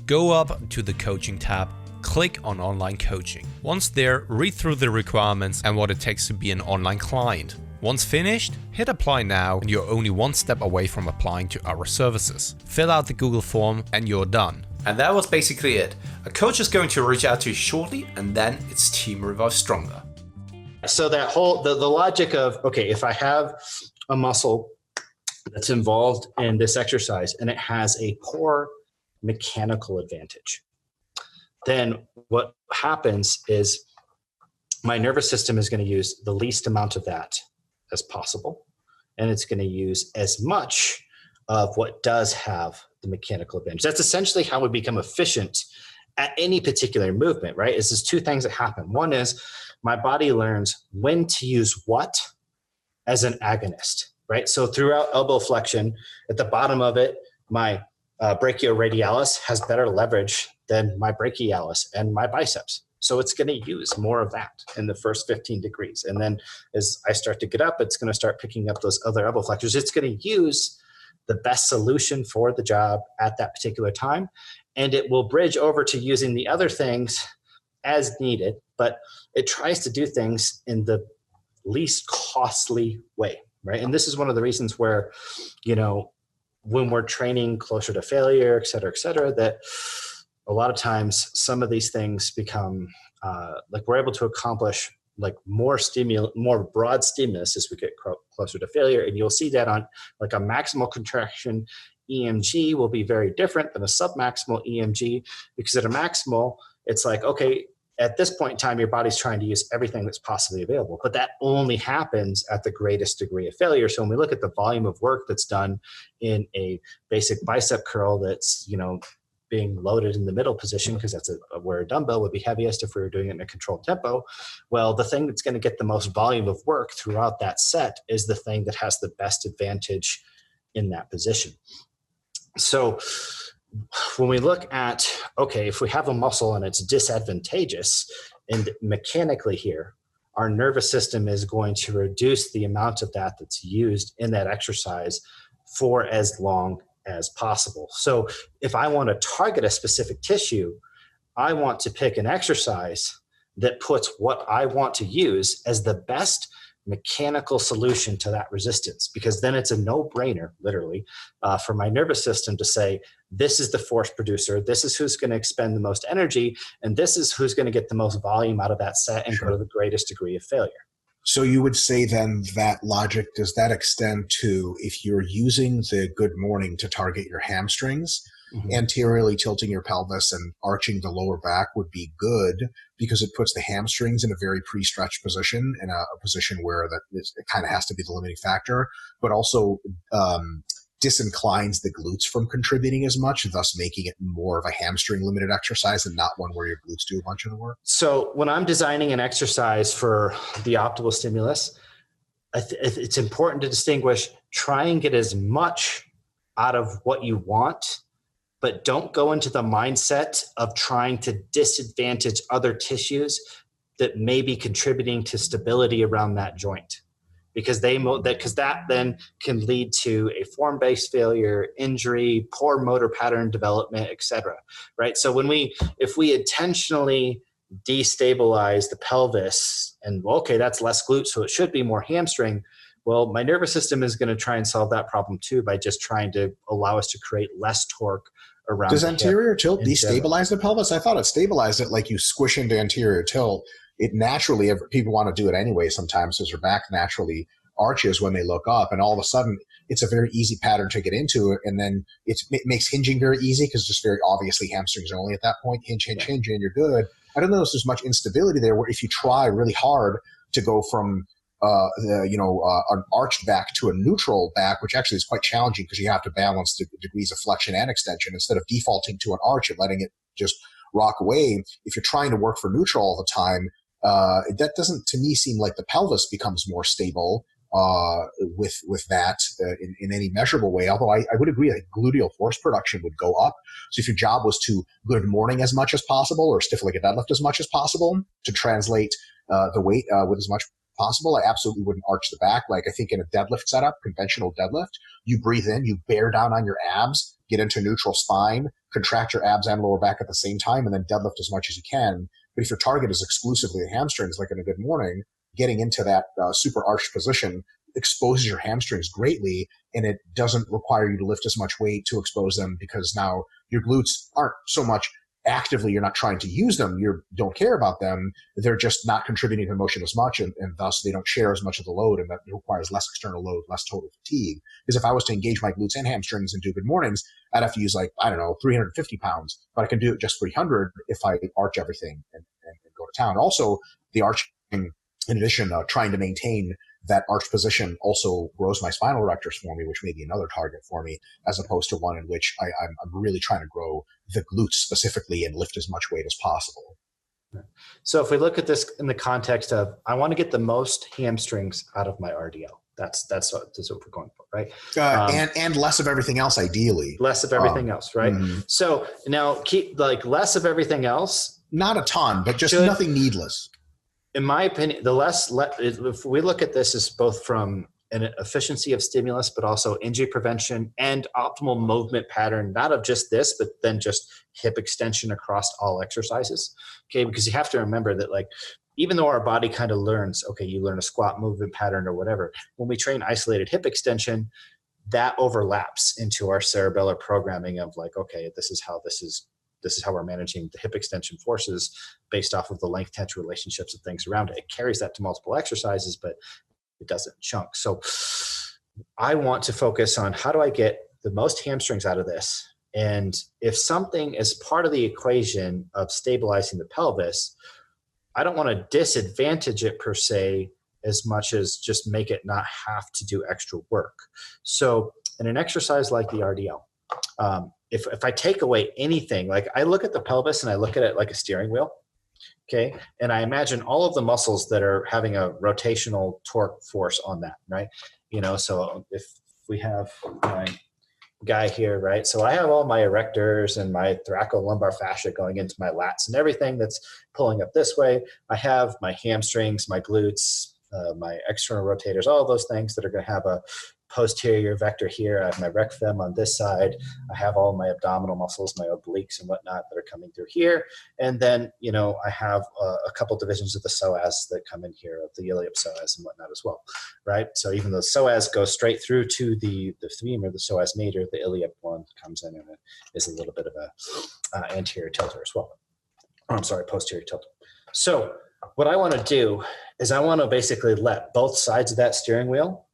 Go up to the coaching tab, click on online coaching. Once there, read through the requirements and what it takes to be an online client. Once finished, hit apply now and you're only one step away from applying to our services. Fill out the Google form and you're done. And that was basically it. A coach is going to reach out to you shortly, and then it's Team Revive Stronger. So that whole, the logic of, okay, if I have a muscle that's involved in this exercise and it has a poor mechanical advantage, then what happens is my nervous system is going to use the least amount of that as possible. And it's going to use as much of what does have the mechanical advantage. That's essentially how we become efficient at any particular movement, right? It's just two things that happen. One is my body learns when to use what as an agonist, right? So throughout elbow flexion, at the bottom of it, my brachioradialis has better leverage than my brachialis and my biceps. So it's going to use more of that in the first 15 degrees. And then as I start to get up, it's going to start picking up those other elbow flexors. It's going to use the best solution for the job at that particular time. And it will bridge over to using the other things as needed, but it tries to do things in the least costly way, right? And this is one of the reasons where, you know, when we're training closer to failure, et cetera, that a lot of times some of these things become like we're able to accomplish like more broad stimulus as we get closer to failure. And you'll see that on like a maximal contraction EMG will be very different than a submaximal EMG, because at a maximal, it's like, okay, at this point in time, your body's trying to use everything that's possibly available, but that only happens at the greatest degree of failure. So when we look at the volume of work that's done in a basic bicep curl that's, you know, being loaded in the middle position, because that's where a dumbbell would be heaviest if we were doing it in a controlled tempo. Well, the thing that's going to get the most volume of work throughout that set is the thing that has the best advantage in that position. So when we look at, okay, if we have a muscle and it's disadvantageous and mechanically here, our nervous system is going to reduce the amount of that that's used in that exercise for as long as possible. So if I want to target a specific tissue, I want to pick an exercise that puts what I want to use as the best mechanical solution to that resistance, because then it's a no-brainer, literally, for my nervous system to say, this is the force producer, this is who's going to expend the most energy, and this is who's going to get the most volume out of that set and go to the greatest degree of failure. So you would say then that logic, does that extend to if you're using the good morning to target your hamstrings, anteriorly tilting your pelvis and arching the lower back would be good because it puts the hamstrings in a very pre-stretched position, in a position where it kind of has to be the limiting factor, but also disinclines the glutes from contributing as much, thus making it more of a hamstring limited exercise and not one where your glutes do a bunch of the work? So when I'm designing an exercise for the optimal stimulus, it's important to distinguish, try and get as much out of what you want, but don't go into the mindset of trying to disadvantage other tissues that may be contributing to stability around that joint. Because that then can lead to a form-based failure, injury, poor motor pattern development, et cetera, right? So if we intentionally destabilize the pelvis and, okay, that's less glute, so it should be more hamstring, well, my nervous system is going to try and solve that problem too by just trying to allow us to create less torque around Does the anterior tilt destabilize general. the pelvis? I thought it stabilized it, like you squish into anterior tilt. It naturally, people want to do it anyway sometimes because their back naturally arches when they look up, and all of a sudden it's a very easy pattern to get into, and then it makes hinging very easy because it's just very obviously hamstrings only at that point. Hinge, and you're good. I don't know if there's much instability there where if you try really hard to go from an arched back to a neutral back, which actually is quite challenging because you have to balance the degrees of flexion and extension instead of defaulting to an arch and letting it just rock away. If you're trying to work for neutral all the time, that doesn't, to me, seem like the pelvis becomes more stable with that in any measurable way. Although I would agree that gluteal force production would go up. So if your job was to good morning as much as possible or stiff like a deadlift as much as possible to translate the weight with as much possible, I absolutely wouldn't arch the back. Like I think in a deadlift setup, conventional deadlift, you breathe in, you bear down on your abs, get into neutral spine, contract your abs and lower back at the same time, and then deadlift as much as you can. But if your target is exclusively the hamstrings, like in a good morning, getting into that super arched position exposes your hamstrings greatly, and it doesn't require you to lift as much weight to expose them because now your glutes aren't so much actively you're not trying to use them, you don't care about them, they're just not contributing to motion as much, and thus they don't share as much of the load, and that requires less external load, less total fatigue. Because if I was to engage my glutes and hamstrings and do good mornings, I'd have to use 350 pounds, but I can do it just 300 if I arch everything and go to town. Also, the arching, in addition, trying to maintain that arch position also grows my spinal erectors for me, which may be another target for me, as opposed to one in which I'm really trying to grow the glutes specifically and lift as much weight as possible. So if we look at this in the context of, I want to get the most hamstrings out of my RDL. That's what we're going for, right? And less of everything else, ideally. Less of everything else, right? Mm-hmm. So now keep less of everything else. Not a ton, but just nothing needless. In my opinion, if we look at this as both from an efficiency of stimulus, but also injury prevention and optimal movement pattern, not of just this, but then just hip extension across all exercises. Okay. Because you have to remember that even though our body kind of learns, okay, you learn a squat movement pattern or whatever, when we train isolated hip extension, that overlaps into our cerebellar programming of okay, this is how we're managing the hip extension forces based off of the length tension relationships and things around it. It carries that to multiple exercises, but it doesn't chunk. So I want to focus on how do I get the most hamstrings out of this? And if something is part of the equation of stabilizing the pelvis, I don't want to disadvantage it per se as much as just make it not have to do extra work. So in an exercise like the RDL, if I take away anything, I look at the pelvis and I look at it like a steering wheel, okay? And I imagine all of the muscles that are having a rotational torque force on that, right? So if we have my guy here, right? So I have all my erectors and my thoracolumbar fascia going into my lats and everything that's pulling up this way. I have my hamstrings, my glutes, my external rotators, all those things that are going to have a posterior vector here. I have my rec fem on this side. I have all my abdominal muscles, my obliques and whatnot that are coming through here. And then, I have a couple divisions of the psoas that come in here, of the iliopsoas and whatnot as well, right? So even though psoas goes straight through to the femur, the psoas major, the iliac one comes in and it is a little bit of a anterior tilter as well. Posterior tilter. So what I want to do is I want to basically let both sides of that steering wheel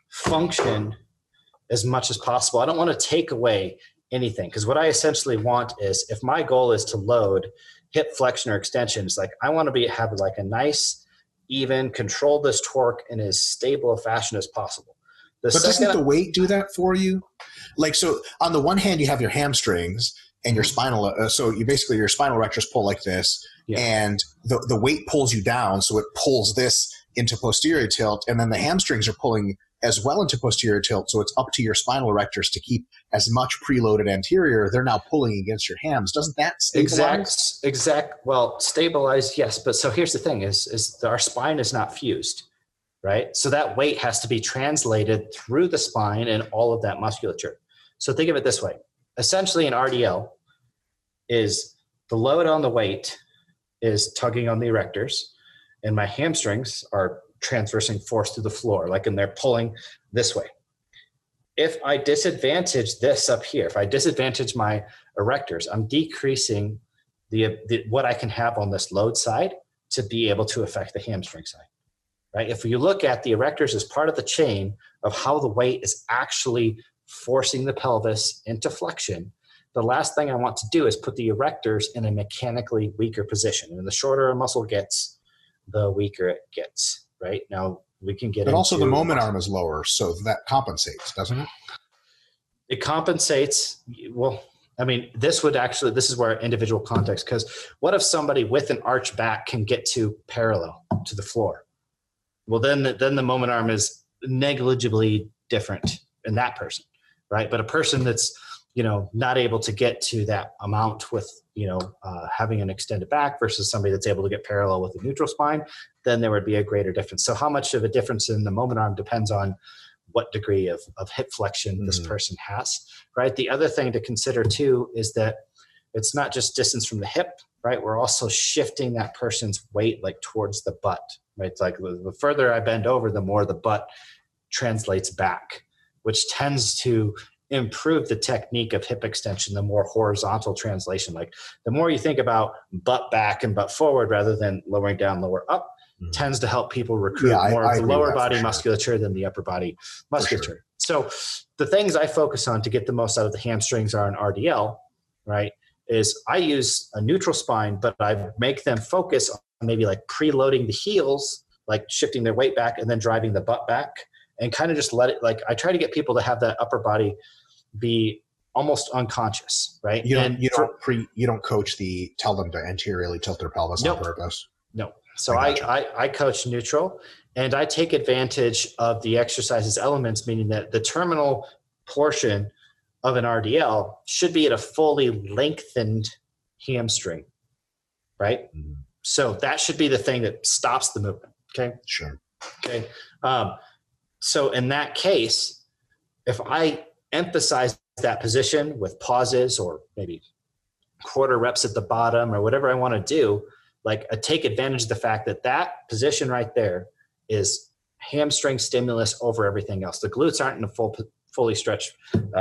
function as much as possible. I don't want to take away anything, because what I essentially want is, if my goal is to load hip flexion or extensions, I want to have a nice, even, control this torque in as stable a fashion as possible. But doesn't the weight do that for you? So on the one hand, you have your hamstrings and your spinal, so your spinal erectors pull like this, and the weight pulls you down, so it pulls this into posterior tilt, and then the hamstrings are pulling as well into posterior tilt, so it's up to your spinal erectors to keep as much preloaded anterior. They're now pulling against your hams. Doesn't that stabilize? Well, stabilized, yes. But so here's the thing: is our spine is not fused, right? So that weight has to be translated through the spine and all of that musculature. So think of it this way: essentially, an RDL is the load on the weight is tugging on the erectors, and my hamstrings are transversing force through the floor, and they're pulling this way. If I disadvantage this up here, if I disadvantage my erectors, I'm decreasing the what I can have on this load side to be able to affect the hamstring side, right? If you look at the erectors as part of the chain of how the weight is actually forcing the pelvis into flexion, the last thing I want to do is put the erectors in a mechanically weaker position. And the shorter a muscle gets, the weaker it gets. Right now we can get. But also the moment arm is lower, so that compensates, doesn't it? It compensates. Well, this is where individual context. Because what if somebody with an arch back can get to parallel to the floor? Well, then the moment arm is negligibly different in that person, right? But a person that's not able to get to that amount with having an extended back versus somebody that's able to get parallel with a neutral spine, then there would be a greater difference. So how much of a difference in the moment arm depends on what degree of hip flexion this person has, right? The other thing to consider too is that it's not just distance from the hip, right? We're also shifting that person's weight towards the butt, right? The further I bend over, the more the butt translates back, which tends to improve the technique of hip extension, the more horizontal translation. Like the more you think about butt back and butt forward rather than lowering down, lower up, tends to help people recruit more of the lower body musculature than the upper body musculature. So the things I focus on to get the most out of the hamstrings are an RDL, right? Is I use a neutral spine, but I make them focus on maybe like preloading the heels, like shifting their weight back and then driving the butt back, and kind of just let it, like I try to get people to have that upper body be almost unconscious, right? You don't coach tell them to anteriorly tilt their pelvis on purpose. No. So I coach neutral, and I take advantage of the exercise's elements, meaning that the terminal portion of an RDL should be at a fully lengthened hamstring, right? So that should be the thing that stops the movement. Okay. Sure. Okay. So in that case, if I emphasize that position with pauses or maybe quarter reps at the bottom or whatever I want to do, like I take advantage of the fact that that position right there is hamstring stimulus over everything else. The glutes aren't in a fully stretched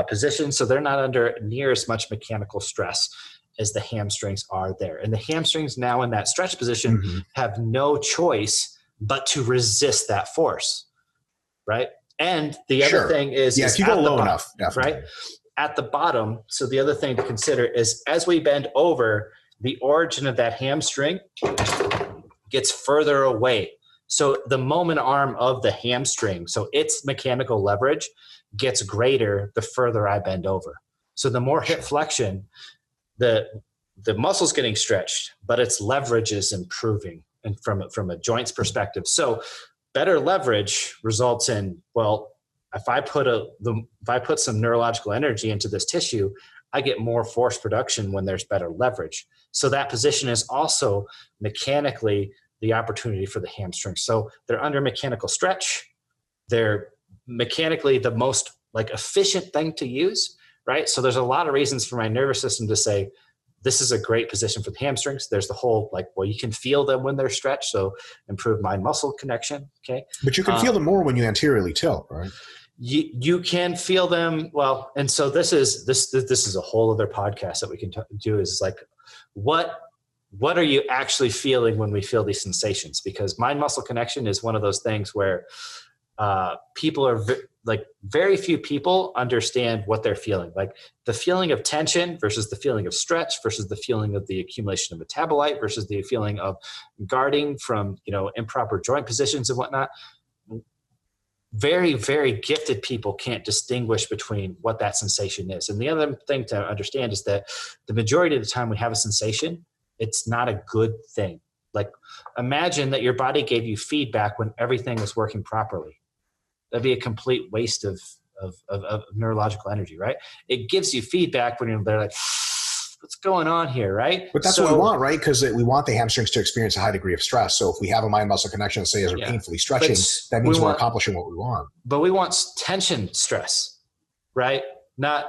position, so they're not under near as much mechanical stress as the hamstrings are there. And the hamstrings now in that stretch position have no choice but to resist that force, right? And the other thing is, if you go low enough, definitely. Right? At the bottom, so the other thing to consider is as we bend over, the origin of that hamstring gets further away. So the moment arm of the hamstring, so its mechanical leverage gets greater the further I bend over. So the more hip flexion, the muscle's getting stretched, but its leverage is improving, and from a joints perspective. So better leverage results in, well, if I put some neurological energy into this tissue, I get more force production when there's better leverage. So that position is also mechanically the opportunity for the hamstrings. So they're under mechanical stretch. They're mechanically the most like efficient thing to use, right? So there's a lot of reasons for my nervous system to say, this is a great position for the hamstrings. There's the whole, like, well, you can feel them when they're stretched. So improve mind muscle connection. Okay. But you can feel them more when you anteriorly tilt, right? You can feel them. Well, and so this is a whole other podcast that we can do, is like, what are you actually feeling when we feel these sensations? Because mind muscle connection is one of those things where people are very few people understand what they're feeling. Like the feeling of tension versus the feeling of stretch versus the feeling of the accumulation of metabolite versus the feeling of guarding from, improper joint positions and whatnot. Very, very gifted people can't distinguish between what that sensation is. And the other thing to understand is that the majority of the time we have a sensation, it's not a good thing. Like imagine that your body gave you feedback when everything was working properly. That'd be a complete waste of neurological energy, right? It gives you feedback when they're like, what's going on here, right? But that's what we want, right? Because we want the hamstrings to experience a high degree of stress. So if we have a mind-muscle connection, say, as we're painfully stretching, that means we're accomplishing what we want. But we want tension stress, right? Not,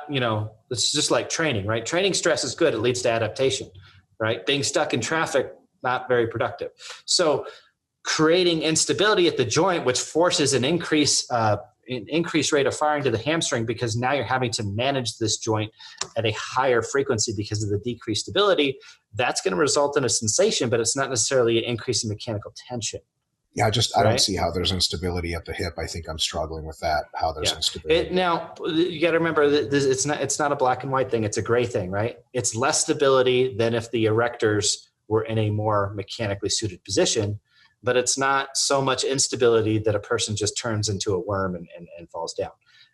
it's just like training, right? Training stress is good. It leads to adaptation, right? Being stuck in traffic, not very productive. So creating instability at the joint, which forces an increased rate of firing to the hamstring, because now you're having to manage this joint at a higher frequency because of the decreased stability, that's going to result in a sensation, but it's not necessarily an increase in mechanical tension. Yeah, I don't see how there's instability at the hip. I think I'm struggling with that, how there's instability. Now, you got to remember that it's not a black and white thing. It's a gray thing, right? It's less stability than if the erectors were in a more mechanically suited position, but it's not so much instability that a person just turns into a worm and falls down.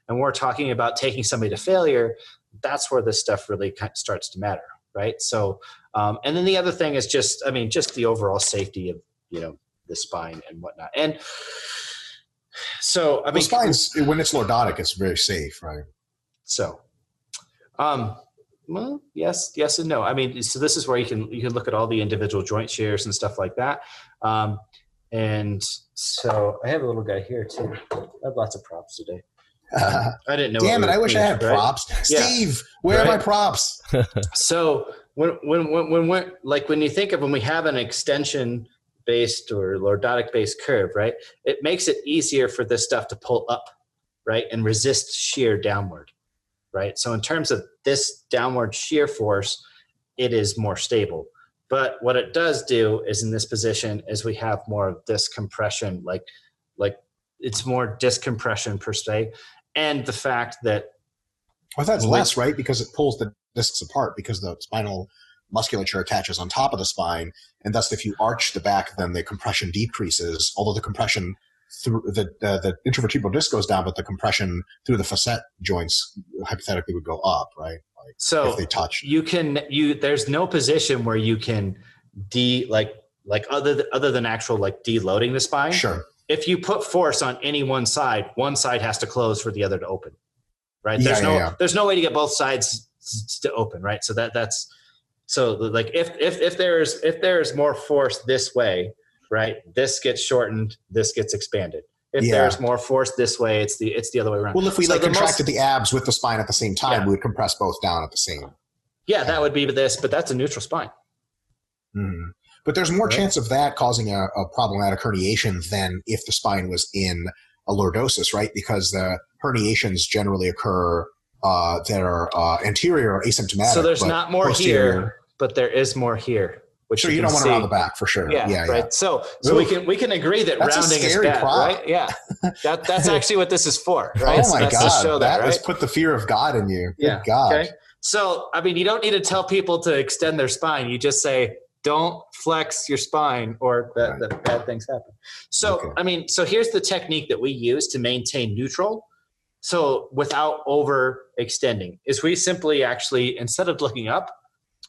And when we're talking about taking somebody to failure, that's where this stuff really starts to matter, right? So, and then the other thing is just the overall safety of, the spine and whatnot. And so, the spine's, when it's lordotic, it's very safe, right? So, well, yes and no. So this is where you can look at all the individual joint shears and stuff like that. And so I have a little guy here too. I have lots of props today. I didn't know. Damn it! I wish I had props. Yeah. Steve, where are my props? So when you think of when we have an extension based or lordotic based curve, right? It makes it easier for this stuff to pull up, right, and resist shear downward, right? So in terms of this downward shear force, it is more stable. But what it does do is in this position is we have more of this compression, like it's more discompression per se. And the fact that that's less, right? Because it pulls the discs apart because the spinal musculature attaches on top of the spine. And thus, if you arch the back, then the compression decreases, although the compression through the intervertebral disc goes down, but the compression through the facet joints hypothetically would go up, right? Like so if they touch. There's no position where you can other than actual like deloading the spine. Sure. If you put force on any one side has to close for the other to open, right? There's no way to get both sides to open, right? So that's like if there's more force this way, right? This gets shortened, this gets expanded. If there's more force this way, it's the other way around. Well, if we contracted the abs with the spine at the same time, we would compress both down at the same. Yeah, that would be this, but that's a neutral spine. Mm-hmm. But there's more chance of that causing a problematic herniation than if the spine was in a lordosis, right? Because the herniations generally occur that are anterior or asymptomatic. So there's not more posterior. Here, but there is more here. Which so you don't want to round the back for sure. Yeah, right. So we can agree that rounding is bad, right? Yeah, that's actually what this is for, right? Oh my God, show that right? has put the fear of God in you. Good God. Okay. So I mean, you don't need to tell people to extend their spine. You just say, don't flex your spine or the bad things happen. So, I mean, so here's the technique that we use to maintain neutral. So without overextending is we simply actually, instead of looking up,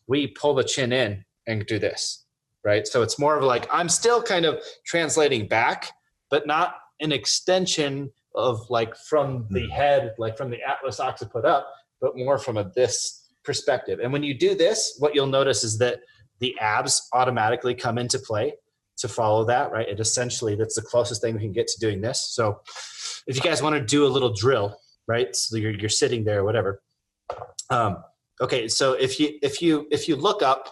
we pull the chin in and do this, right? So it's more of like, I'm still kind of translating back, but not an extension of like from the head, like from the atlas occiput up, but more from this perspective. And when you do this, what you'll notice is that the abs automatically come into play to follow that, right? It essentially, that's the closest thing we can get to doing this. So if you guys want to do a little drill, right? So you're sitting there or whatever. Okay. So if you look up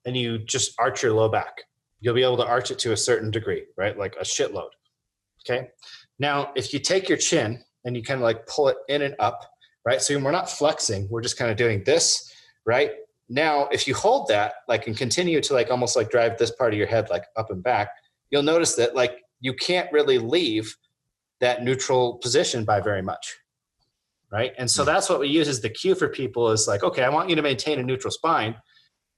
and you just arch your low back, you'll be able to arch it to a certain degree, right? Like a shitload. Okay. Now, if you take your chin and you kind of like pull it in and up, right? So we're not flexing. We're just kind of doing this, right? Now, if you hold that, like, and continue to like almost like drive this part of your head like up and back, you'll notice that like you can't really leave that neutral position by very much, right? And so that's what we use as the cue for people is like, okay, I want you to maintain a neutral spine,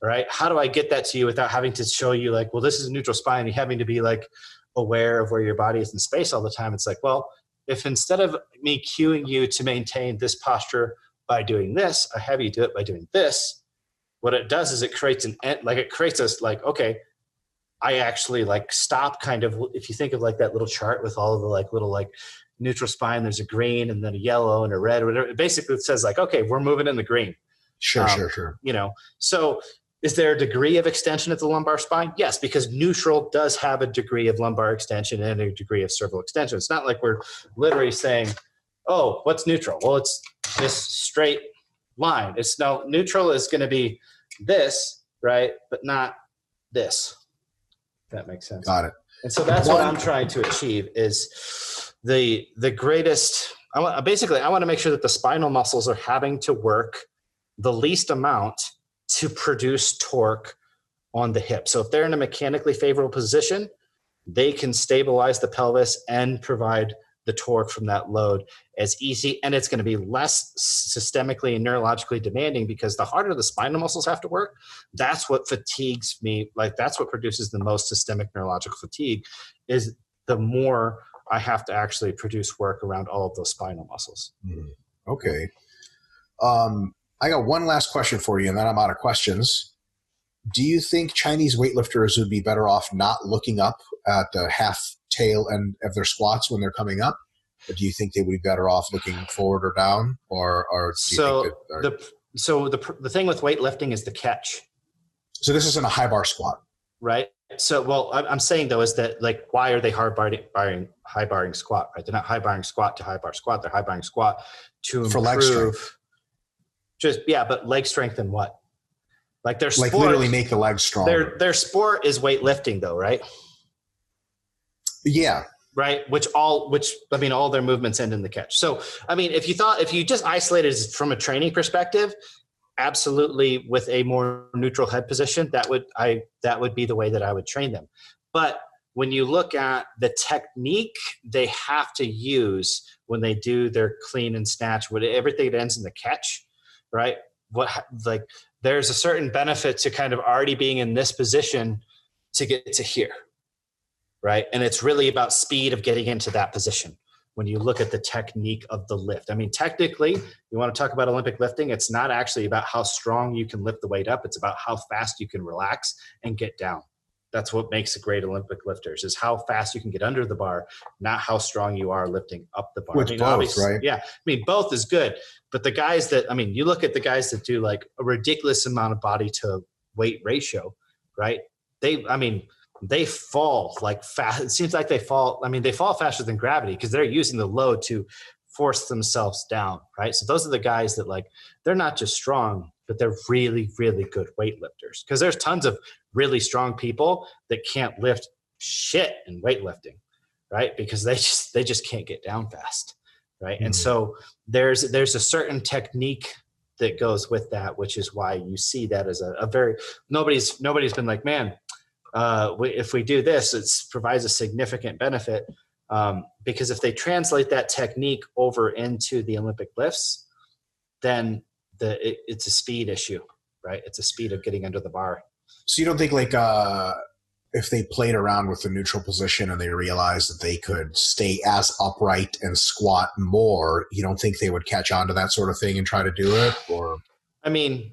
right? How do I get that to you without having to show you like, well, this is a neutral spine, and having to be like aware of where your body is in space all the time? It's like, well, if instead of me cueing you to maintain this posture by doing this, I have you do it by doing this. What it does is it creates us like, okay, I actually like stop kind of, if you think of like that little chart with all of the like little like neutral spine, there's a green and then a yellow and a red, whatever. Basically it says like, okay, we're moving in the green. Sure. You know, so is there a degree of extension at the lumbar spine? Yes, because neutral does have a degree of lumbar extension and a degree of cervical extension. It's not like we're literally saying, oh, what's neutral? Well, it's this straight line. It's no, neutral is going to be this, right? But not this. If that makes sense. Got it. And so that's what I'm trying to achieve is the greatest. I want to make sure that the spinal muscles are having to work the least amount to produce torque on the hip. So if they're in a mechanically favorable position, they can stabilize the pelvis and provide the torque from that load as easy. And it's going to be less systemically and neurologically demanding, because the harder the spinal muscles have to work, that's what fatigues me. Like that's what produces the most systemic neurological fatigue, is the more I have to actually produce work around all of those spinal muscles. Okay. I got one last question for you, and then I'm out of questions. Do you think Chinese weightlifters would be better off not looking up at the half tail end of their squats when they're coming up? Or do you think they would be better off looking forward or down? Or do you think the thing with weightlifting is the catch. So this isn't a high bar squat. Right. So, well, I'm saying though, is that like, why are they high barring squat, right? They're not high barring squat to high bar squat. They're high barring squat to improve. For leg strength. But leg strength and what? Like their sport, like literally make the legs stronger. Their sport is weightlifting though, right? Yeah. right? Which all their movements end in the catch. So, I mean, if you just isolated it from a training perspective, absolutely, with a more neutral head position, that would be the way that I would train them. But when you look at the technique they have to use when they do their clean and snatch, with everything that ends in the catch, right? There's a certain benefit to kind of already being in this position to get to here, right? And it's really about speed of getting into that position when you look at the technique of the lift. I mean, technically, you want to talk about Olympic lifting, it's not actually about how strong you can lift the weight up. It's about how fast you can relax and get down. That's what makes a great Olympic lifters, is how fast you can get under the bar, not how strong you are lifting up the bar. Which both, right? Yeah. I mean, both is good. But the guys that, I mean, you look at the guys that do like a ridiculous amount of body to weight ratio, right? They fall like fast. It seems like they fall faster than gravity because they're using the load to force themselves down, right? So those are the guys that, like, they're not just strong, but they're really, really good weightlifters. Because there's tons of really strong people that can't lift shit in weightlifting, right? Because they just can't get down fast, right? Mm-hmm. And so there's a certain technique that goes with that, which is why you see that as a very, nobody's been like, man, if we do this, it provides a significant benefit, because if they translate that technique over into the Olympic lifts, then it's a speed issue, right? It's a speed of getting under the bar. So you don't think, like, if they played around with the neutral position and they realized that they could stay as upright and squat more, you don't think they would catch on to that sort of thing and try to do it? Or, I mean,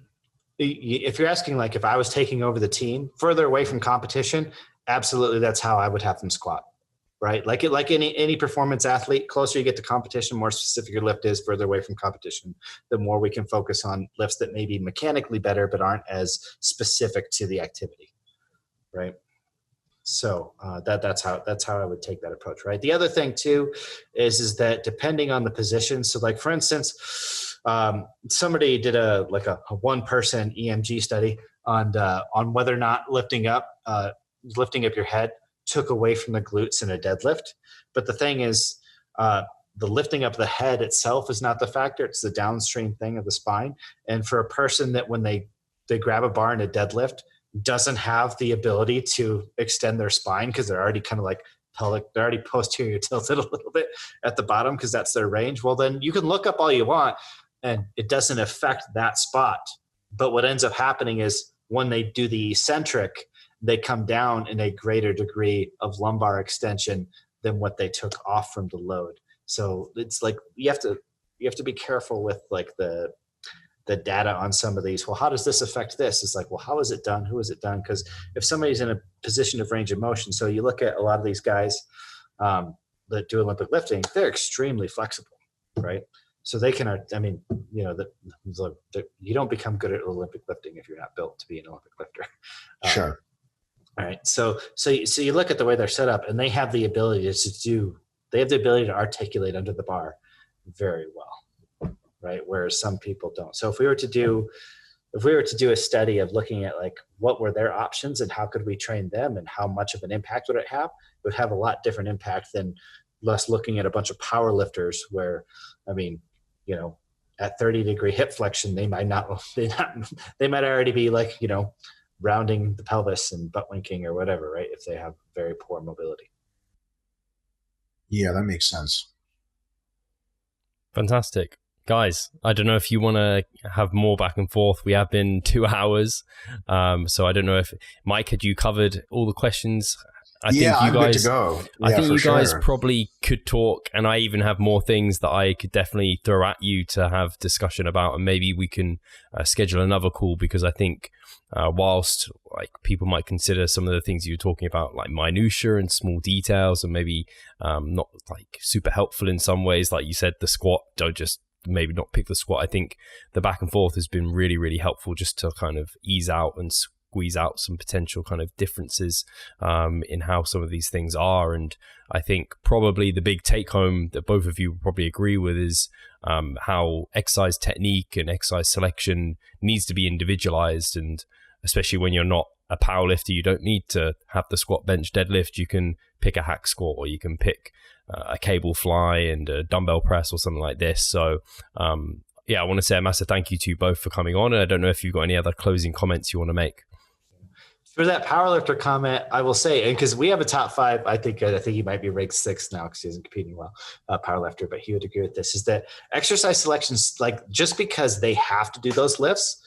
if you're asking, like, if I was taking over the team further away from competition, absolutely, that's how I would have them squat, right? Like any performance athlete, closer you get to competition, more specific your lift is, further away from competition, the more we can focus on lifts that may be mechanically better but aren't as specific to the activity, right? So that's how I would take that approach, right? The other thing too is that depending on the position, so like, for instance, somebody did a one-person EMG study on whether or not lifting up your head took away from the glutes in a deadlift. But the thing is, the lifting up the head itself is not the factor. It's the downstream thing of the spine. And for a person that when they grab a bar in a deadlift doesn't have the ability to extend their spine because they're already kind of like pelvic, they're already posterior tilted a little bit at the bottom because that's their range. Well, then you can look up all you want and it doesn't affect that spot. But what ends up happening is when they do the eccentric, they come down in a greater degree of lumbar extension than what they took off from the load. So it's like you have to be careful with like the data on some of these. Well, how does this affect this? It's like, well, how is it done? Who is it done? Because if somebody's in a position of range of motion, so you look at a lot of these guys that do Olympic lifting, they're extremely flexible, right? So they can, I mean, you know, you don't become good at Olympic lifting if you're not built to be an Olympic lifter. Sure. All right. So you look at the way they're set up, and they have the ability to articulate under the bar very well, right? Whereas some people don't. So if we were to do a study of looking at like what were their options and how could we train them and how much of an impact would it would have a lot different impact than less looking at a bunch of power lifters where, I mean, you know, at 30-degree hip flexion, they might already be like, you know, rounding the pelvis and butt winking or whatever, right? If they have very poor mobility. Yeah, that makes sense. Fantastic. Guys, I don't know if you want to have more back and forth. We have been 2 hours. So I don't know if, Mike, had you covered all the questions? I'm good to go. I think you guys probably could talk, and I even have more things that I could definitely throw at you to have discussion about, and maybe we can schedule another call, because I think whilst like people might consider some of the things you're talking about like minutia and small details and maybe not like super helpful in some ways, like you said, the squat, don't just maybe not pick the squat. I think the back and forth has been really, really helpful just to kind of ease out and squeeze out some potential kind of differences in how some of these things are. And I think probably the big take home that both of you will probably agree with is how exercise technique and exercise selection needs to be individualized, and especially when you're not a power lifter, you don't need to have the squat, bench, deadlift. You can pick a hack squat, or you can pick a cable fly and a dumbbell press or something like this. So yeah, I want to say a massive thank you to you both for coming on. And I don't know if you've got any other closing comments you want to make. For that powerlifter comment, I will say, and because we have a top 5, I think he might be ranked 6th now because he isn't competing well, powerlifter, but he would agree with this, is that exercise selections, like just because they have to do those lifts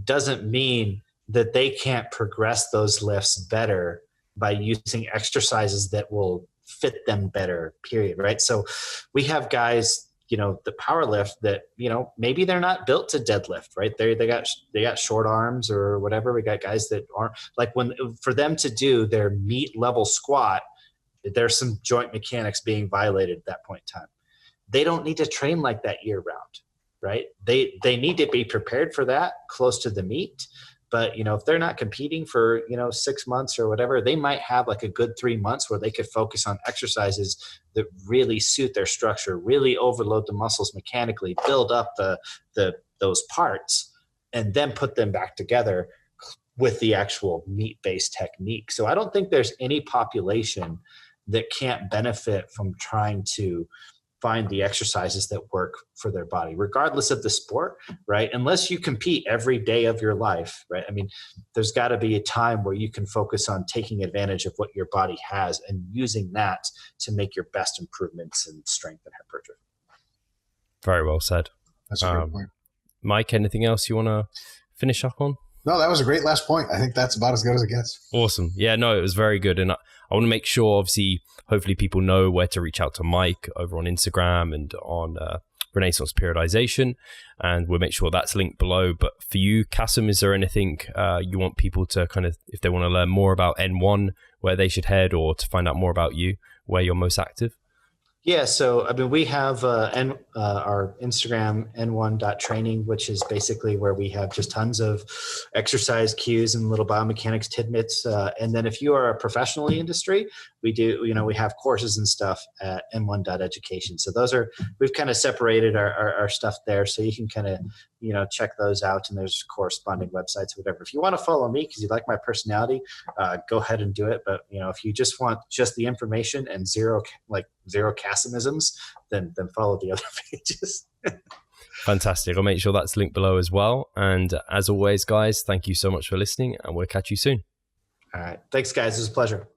doesn't mean that they can't progress those lifts better by using exercises that will fit them better, period, right? So we have guys, the power lift that, maybe they're not built to deadlift, right? They got short arms or whatever. We got guys that aren't, like, for them to do their meat level squat, there's some joint mechanics being violated at that point in time. They don't need to train like that year round, right? They need to be prepared for that close to the meet. But, if they're not competing for, 6 months or whatever, they might have like a good 3 months where they could focus on exercises that really suit their structure, really overload the muscles mechanically, build up those parts, and then put them back together with the actual meat-based technique. So I don't think there's any population that can't benefit from trying to find the exercises that work for their body, regardless of the sport, right? Unless you compete every day of your life, right? I mean, there's got to be a time where you can focus on taking advantage of what your body has and using that to make your best improvements in strength and hypertrophy. Very well said. That's a great point. Mike, anything else you want to finish up on? No, that was a great last point. I think that's about as good as it gets. Awesome. Yeah, no, it was very good. And I want to make sure, obviously, hopefully people know where to reach out to Mike over on Instagram and on Renaissance Periodization. And we'll make sure that's linked below. But for you, Kassem, is there anything you want people to kind of, if they want to learn more about N1, where they should head, or to find out more about you, where you're most active? Yeah, so I mean, we have our Instagram n1.training, which is basically where we have just tons of exercise cues and little biomechanics tidbits. And then if you are a professional in the industry, we do, we have courses and stuff at n1.education. So we've kind of separated our stuff there, so you can kind of, check those out, and there's corresponding websites, whatever. If you want to follow me because you like my personality, go ahead and do it. But, if you just want just the information and zero Kassemisms, then follow the other pages. Fantastic. I'll make sure that's linked below as well. And as always, guys, thank you so much for listening, and we'll catch you soon. All right. Thanks, guys. It was a pleasure.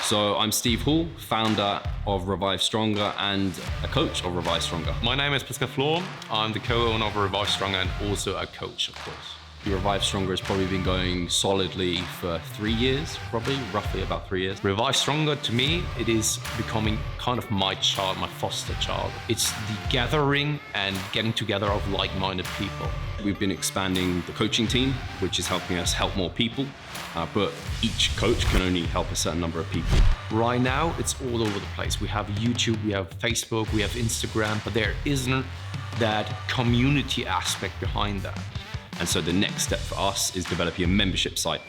So I'm Steve Hall, founder of Revive Stronger and a coach of Revive Stronger. My name is Pascal Flor. I'm the co-owner of Revive Stronger and also a coach, of course. Revive Stronger has probably been going solidly for 3 years, roughly about 3 years. Revive Stronger, to me, it is becoming kind of my child, my foster child. It's the gathering and getting together of like-minded people. We've been expanding the coaching team, which is helping us help more people. But each coach can only help a certain number of people. Right now, it's all over the place. We have YouTube, we have Facebook, we have Instagram, but there isn't that community aspect behind that. And so the next step for us is developing a membership site.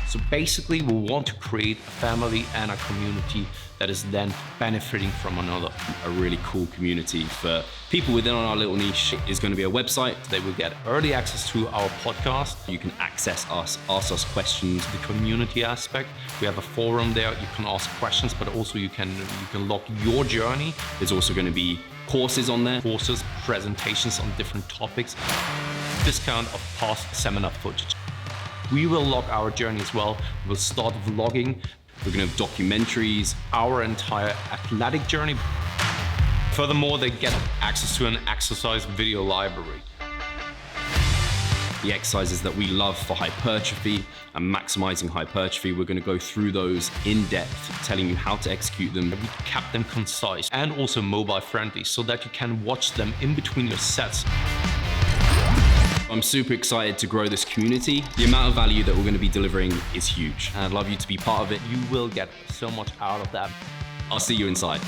So basically, we want to create a family and a community that is then benefiting from another. A really cool community for people within our little niche is going to be a website. They will get early access to our podcast. You can access us, ask us questions. The community aspect, we have a forum there. You can ask questions, but also you can log your journey. There's also going to be courses on there. Courses, presentations on different topics. Discount of past seminar footage. We will log our journey as well. We'll start vlogging. We're going to have documentaries. Our entire athletic journey. Furthermore, they get access to an exercise video library. The exercises that we love for hypertrophy and maximizing hypertrophy, we're going to go through those in depth, telling you how to execute them. We kept them concise and also mobile friendly so that you can watch them in between your sets. I'm super excited to grow this community. The amount of value that we're going to be delivering is huge, and I'd love you to be part of it. You will get so much out of that. I'll see you inside.